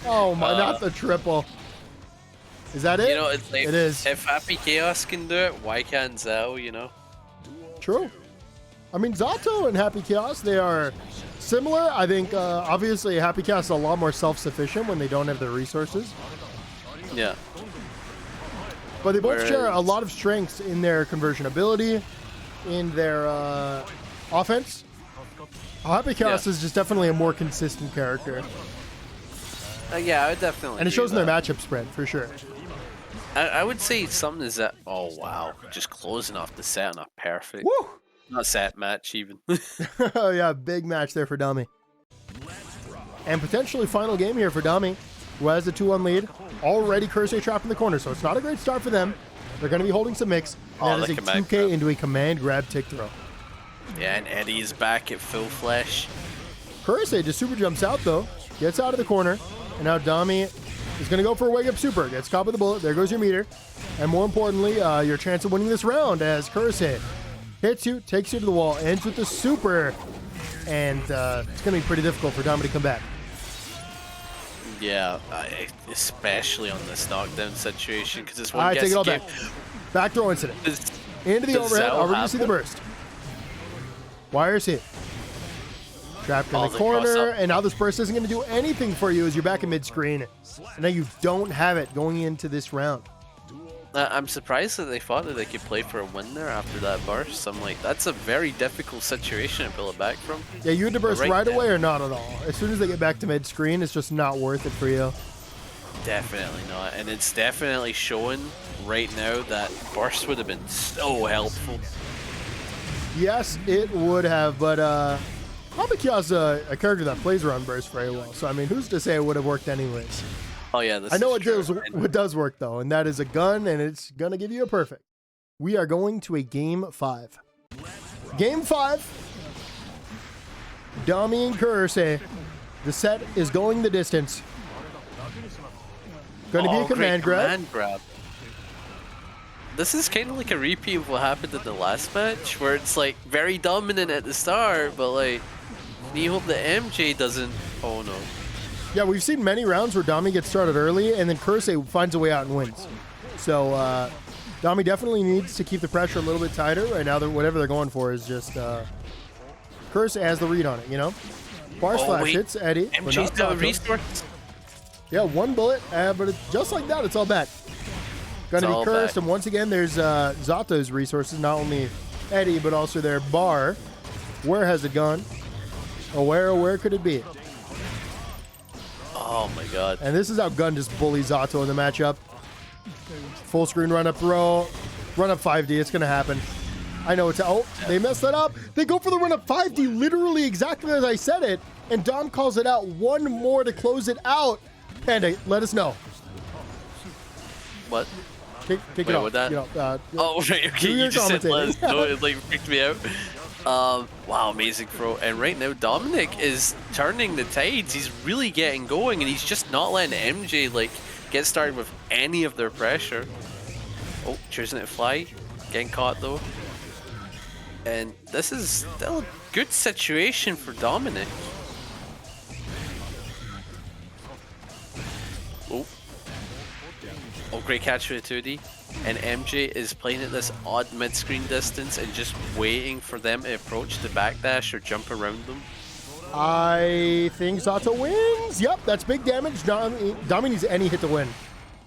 Oh my, not the triple. Is that it? You know, it's like, it is. If Happy Chaos can do it, why can't Zhao, you know? True. I mean, Zato and Happy Chaos, they are similar. I think, obviously, Happy Chaos is a lot more self-sufficient when they don't have the resources. Yeah. But they both share a lot of strengths in their conversion ability, in their offense. Happy Chaos is just definitely a more consistent character. Yeah, I would definitely. And it shows in their matchup spread, for sure. I would say something is that. Oh, wow. Just closing off the set on a perfect. Woo! Not set match, even. Oh, yeah, big match there for Dami. And potentially final game here for Dami, who has the 2-1 lead. Already Kurase trapped in the corner, so it's not a great start for them. They're going to be holding some mix. And that is a 2K into a command grab tick throw. Yeah, and Eddie is back at full flesh. Kurase just super jumps out, though. Gets out of the corner. And now Dami is going to go for a wake up super. Gets caught with the bullet. There goes your meter. And more importantly, your chance of winning this round as Kurase hits you, takes you to the wall, ends with the super. And it's going to be pretty difficult for Dami to come back. Yeah, especially on this knockdown situation, because this one All right, gets take it all back. Back throw incident. Into the overhead. Already see the burst. Wires hit. Trapped in the corner, and now this burst isn't going to do anything for you as you're back in mid-screen. And now you don't have it going into this round. I'm surprised that they thought that they could play for a win there after that burst. I'm like, that's a very difficult situation to pull it back from. Yeah, you had to burst right away or not at all. As soon as they get back to mid-screen, it's just not worth it for you. Definitely not. And it's definitely showing right now that burst would have been so helpful. Yes, it would have, but MjKurase a character that plays around burst very well. So, I mean, who's to say it would have worked anyways? Oh, yeah. This I know is true. what does work, though, and that is a gun, and it's going to give you a perfect. We are going to a game 5. Game 5. Damy and MjKurase. The set is going the distance. Going to be a command grab. This is kind of like a repeat of what happened in the last match, where it's like very dominant at the start, but like you hope that MJ doesn't. Oh no. Yeah, we've seen many rounds where Damy gets started early, and then MjKurase finds a way out and wins. So Damy definitely needs to keep the pressure a little bit tighter right now. Whatever they're going for is just MjKurase has the read on it, you know. Bar slash hits Eddhi. MJ's got a resource. Yeah, one bullet, but just like that, it's all back. Gonna be cursed, and once again, there's Zato's resources, not only Eddhi, but also their bar. Where has it gone? Oh, where could it be? Oh my god. And this is how Gun just bullies Zato in the matchup. Full screen run up throw, run up 5D, it's gonna happen. I know it's, oh, they messed that up. They go for the run up 5D, literally exactly as I said it, and Dom calls it out. One more to close it out. Panda, let us know. What? Kick Wait, it off. what that? You know, oh, right, okay, you just said let us know, it like freaked me out. Wow, amazing throw. And right now, Dominic is turning the tides. He's really getting going, and he's just not letting MJ like get started with any of their pressure. Oh, choosing to fly. Getting caught, though. And this is still a good situation for Dominic. Oh. Oh, great catch for the 2D. And MJ is playing at this odd mid-screen distance and just waiting for them to approach the backdash or jump around them. I think Zato wins. Yep, that's big damage. Damy needs any hit to win.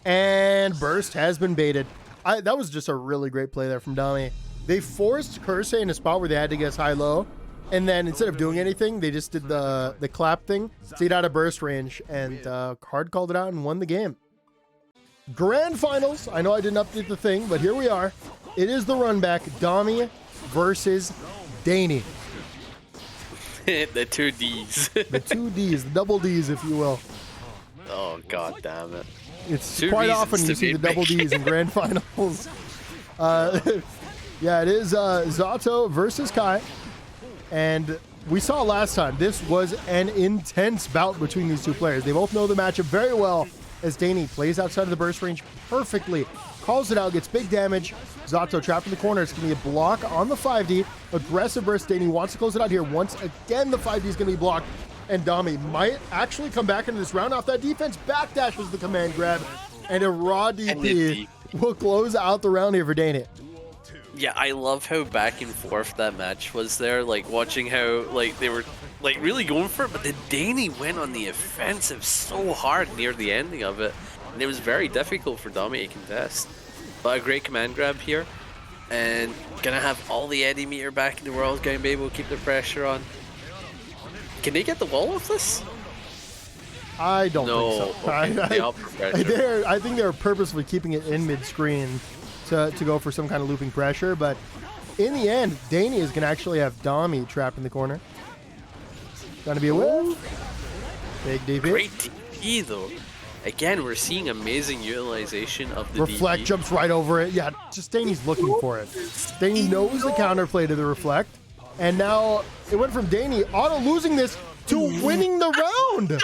And burst has been baited. That was just a really great play there from Damy. They forced MjKurase in a spot where they had to guess high-low. And then instead of doing anything, they just did the clap thing, stayed out of burst range, and Hard called it out and won the game. Grand Finals. I know I didn't update the thing, but here we are. It is the run back. Damy versus Dany. The 2 Ds. The 2 Ds, the double Ds, if you will. Oh, god damn it. It's quite often you see the double Ds in Grand Finals. Yeah, it is Zato versus Kai. And we saw last time, this was an intense bout between these two players. They both know the matchup very well, as Dany plays outside of the burst range perfectly, calls it out, gets big damage. Zato trapped in the corner. It's going to be a block on the 5D. Aggressive burst. Dany wants to close it out here. Once again, the 5D is going to be blocked. And Damy might actually come back into this round off that defense. Backdash was the command grab. And a raw DP will close out the round here for Dany. Yeah, I love how back and forth that match was there. Like, watching how, like, they were, like, really going for it, but then Dany went on the offensive so hard near the ending of it. And it was very difficult for Damy to contest. But a great command grab here. And gonna have all the Eddhi meter back in the world, gonna be able to keep the pressure on. Can they get the wall off this? I don't think so. Okay. I think they're purposely keeping it in mid-screen to go for some kind of looping pressure, but in the end, Dany is going to actually have Damy trapped in the corner. Going to be a whiff. Big DP. Great DP, though. Again, we're seeing amazing utilization of the Reflect DP. jumps right over it. Yeah, just Dany's looking for it. Dany knows the counterplay to the Reflect, and now it went from Dany auto losing this to winning the round.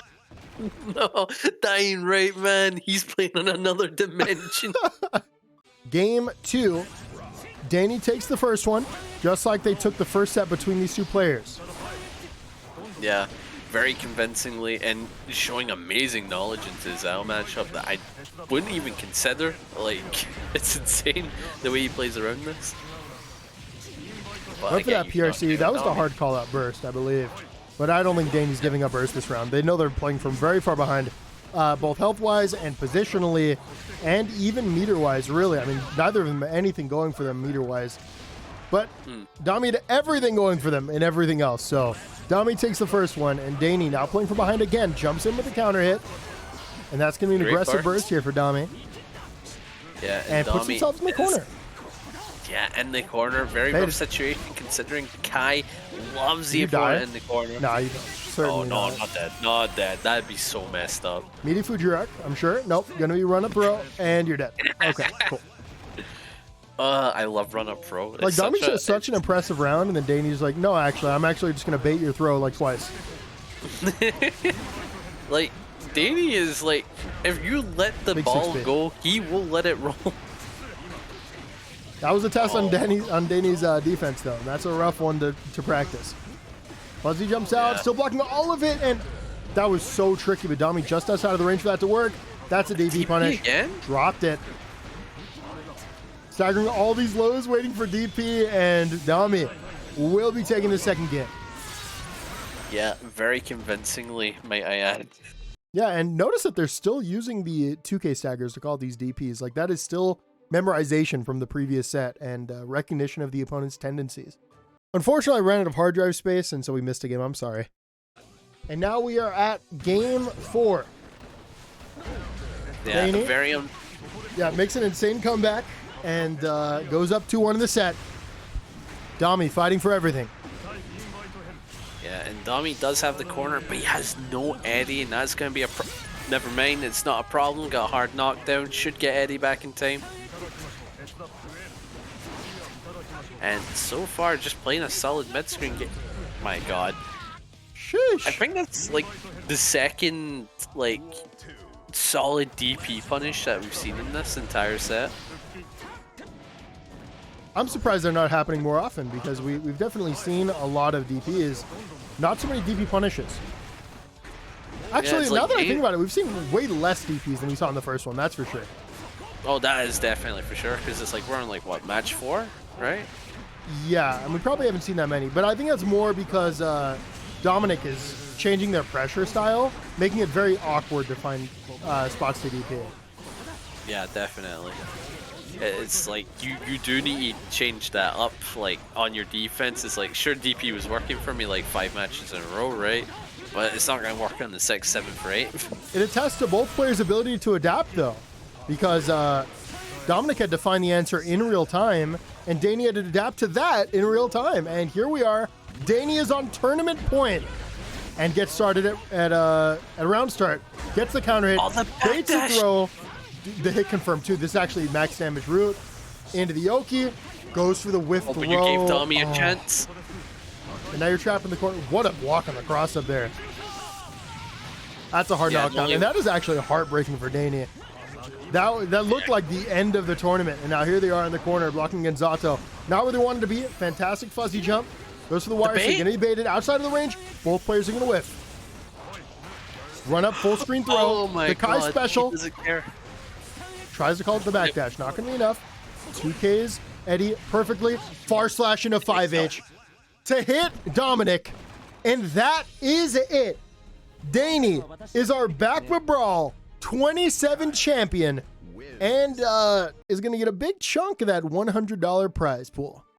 No, dying right, man. He's playing on another dimension. Game 2. Dany takes the first one, just like they took the first set between these two players. Yeah, very convincingly, and showing amazing knowledge into his Zao matchup that I wouldn't even consider. Like, it's insane the way he plays around this. Went for that PRC. That was the hard call-out burst, I believe. But I don't think Dany's giving up burst this round. They know they're playing from very far behind, both health-wise and positionally, and even meter-wise, really. I mean, neither of them have anything going for them meter-wise. But Damy had everything going for them and everything else. So Damy takes the first one, and Dany, now playing from behind again, jumps in with the counter hit. And that's going to be an aggressive burst here for Damy. Yeah, and puts himself in the corner. Yeah, in the corner, very Hey, rough situation considering Kai loves the You die? opponent in the corner. Nah, you don't. Oh Certainly no, not. not dead, not dead. That'd be so messed up. Meaty Fujirak, I'm sure. Nope, gonna be run up throw, and you're dead. Okay, cool. I love run up pro. Like, Dami's just such an impressive round, and then Dany's like, no, actually, I'm actually just gonna bait your throw like twice. Like, Dany is like, if you let the Big ball 6-bit. go, he will let it roll. That was a test on Dany's defense, though. That's a rough one to practice. Fuzzy jumps out, Yeah. still blocking all of it, and that was so tricky, but Dami just outside of the range for that to work. That's a DP punish. Again? Dropped it. Staggering all these lows, waiting for DP, and Dami will be taking the second game. Yeah, very convincingly, might I add. Yeah, and notice that they're still using the 2K staggers to call these DPs. Like, that is still memorization from the previous set and recognition of the opponent's tendencies. Unfortunately, I ran out of hard drive space, and so we missed a game. I'm sorry. And now we are at game 4. Yeah, Dany? very Yeah, makes an insane comeback and goes up 2-1 in the set. Dami fighting for everything. Yeah, and Dami does have the corner, but he has no Eddie, and that's going to be a never mind, it's not a problem. Got a hard knockdown, should get Eddie back in time. And so far, just playing a solid mid-screen game. My god. Sheesh. I think that's like the second like solid DP punish that we've seen in this entire set. I'm surprised they're not happening more often because we've definitely seen a lot of DPs. Not so many DP punishes. Actually, it's now like that I think about it, we've seen way less DPs than we saw in the first one, that's for sure. Oh, that is definitely for sure, because it's like we're on like what, match 4, right? Yeah, and we probably haven't seen that many, but I think that's more because Dominic is changing their pressure style, making it very awkward to find spots to DP. Yeah, definitely. It's like you do need to change that up, like on your defense. It's like, sure, DP was working for me like 5 matches in a row, right? But it's not going to work on the 6th, 7th, or 8th. It attests to both players' ability to adapt, though, because Dominic had to find the answer in real time, and Dany had to adapt to that in real time. And here we are. Dany is on tournament point and gets started at a round start. Gets the counter hit, Oh, the baits a backdash. throw. The hit confirmed, too. This is actually max damage route. Into the Oki. Goes for the whiff Oh, throw. but you gave Dami a chance. And now you're trapped in the corner. What a block on the cross up there. That's a hard knockdown. only- And that is actually heartbreaking for Dany. That looked like the end of the tournament. And now here they are in the corner blocking Gonzato. Not where they wanted to be. Fantastic fuzzy jump. Goes for the wire. So bait? going to be baited outside of the range. Both players are going to whiff. Run up, full screen throw. Oh my the Kai god, special. he doesn't care. Tries to call it the backdash. Not going to be enough. 2Ks. Eddie perfectly. Far slash into 5H. To hit Dominic. And that is it. Dany is our baccpaBrawl 27 champion and is going to get a big chunk of that $100 prize pool.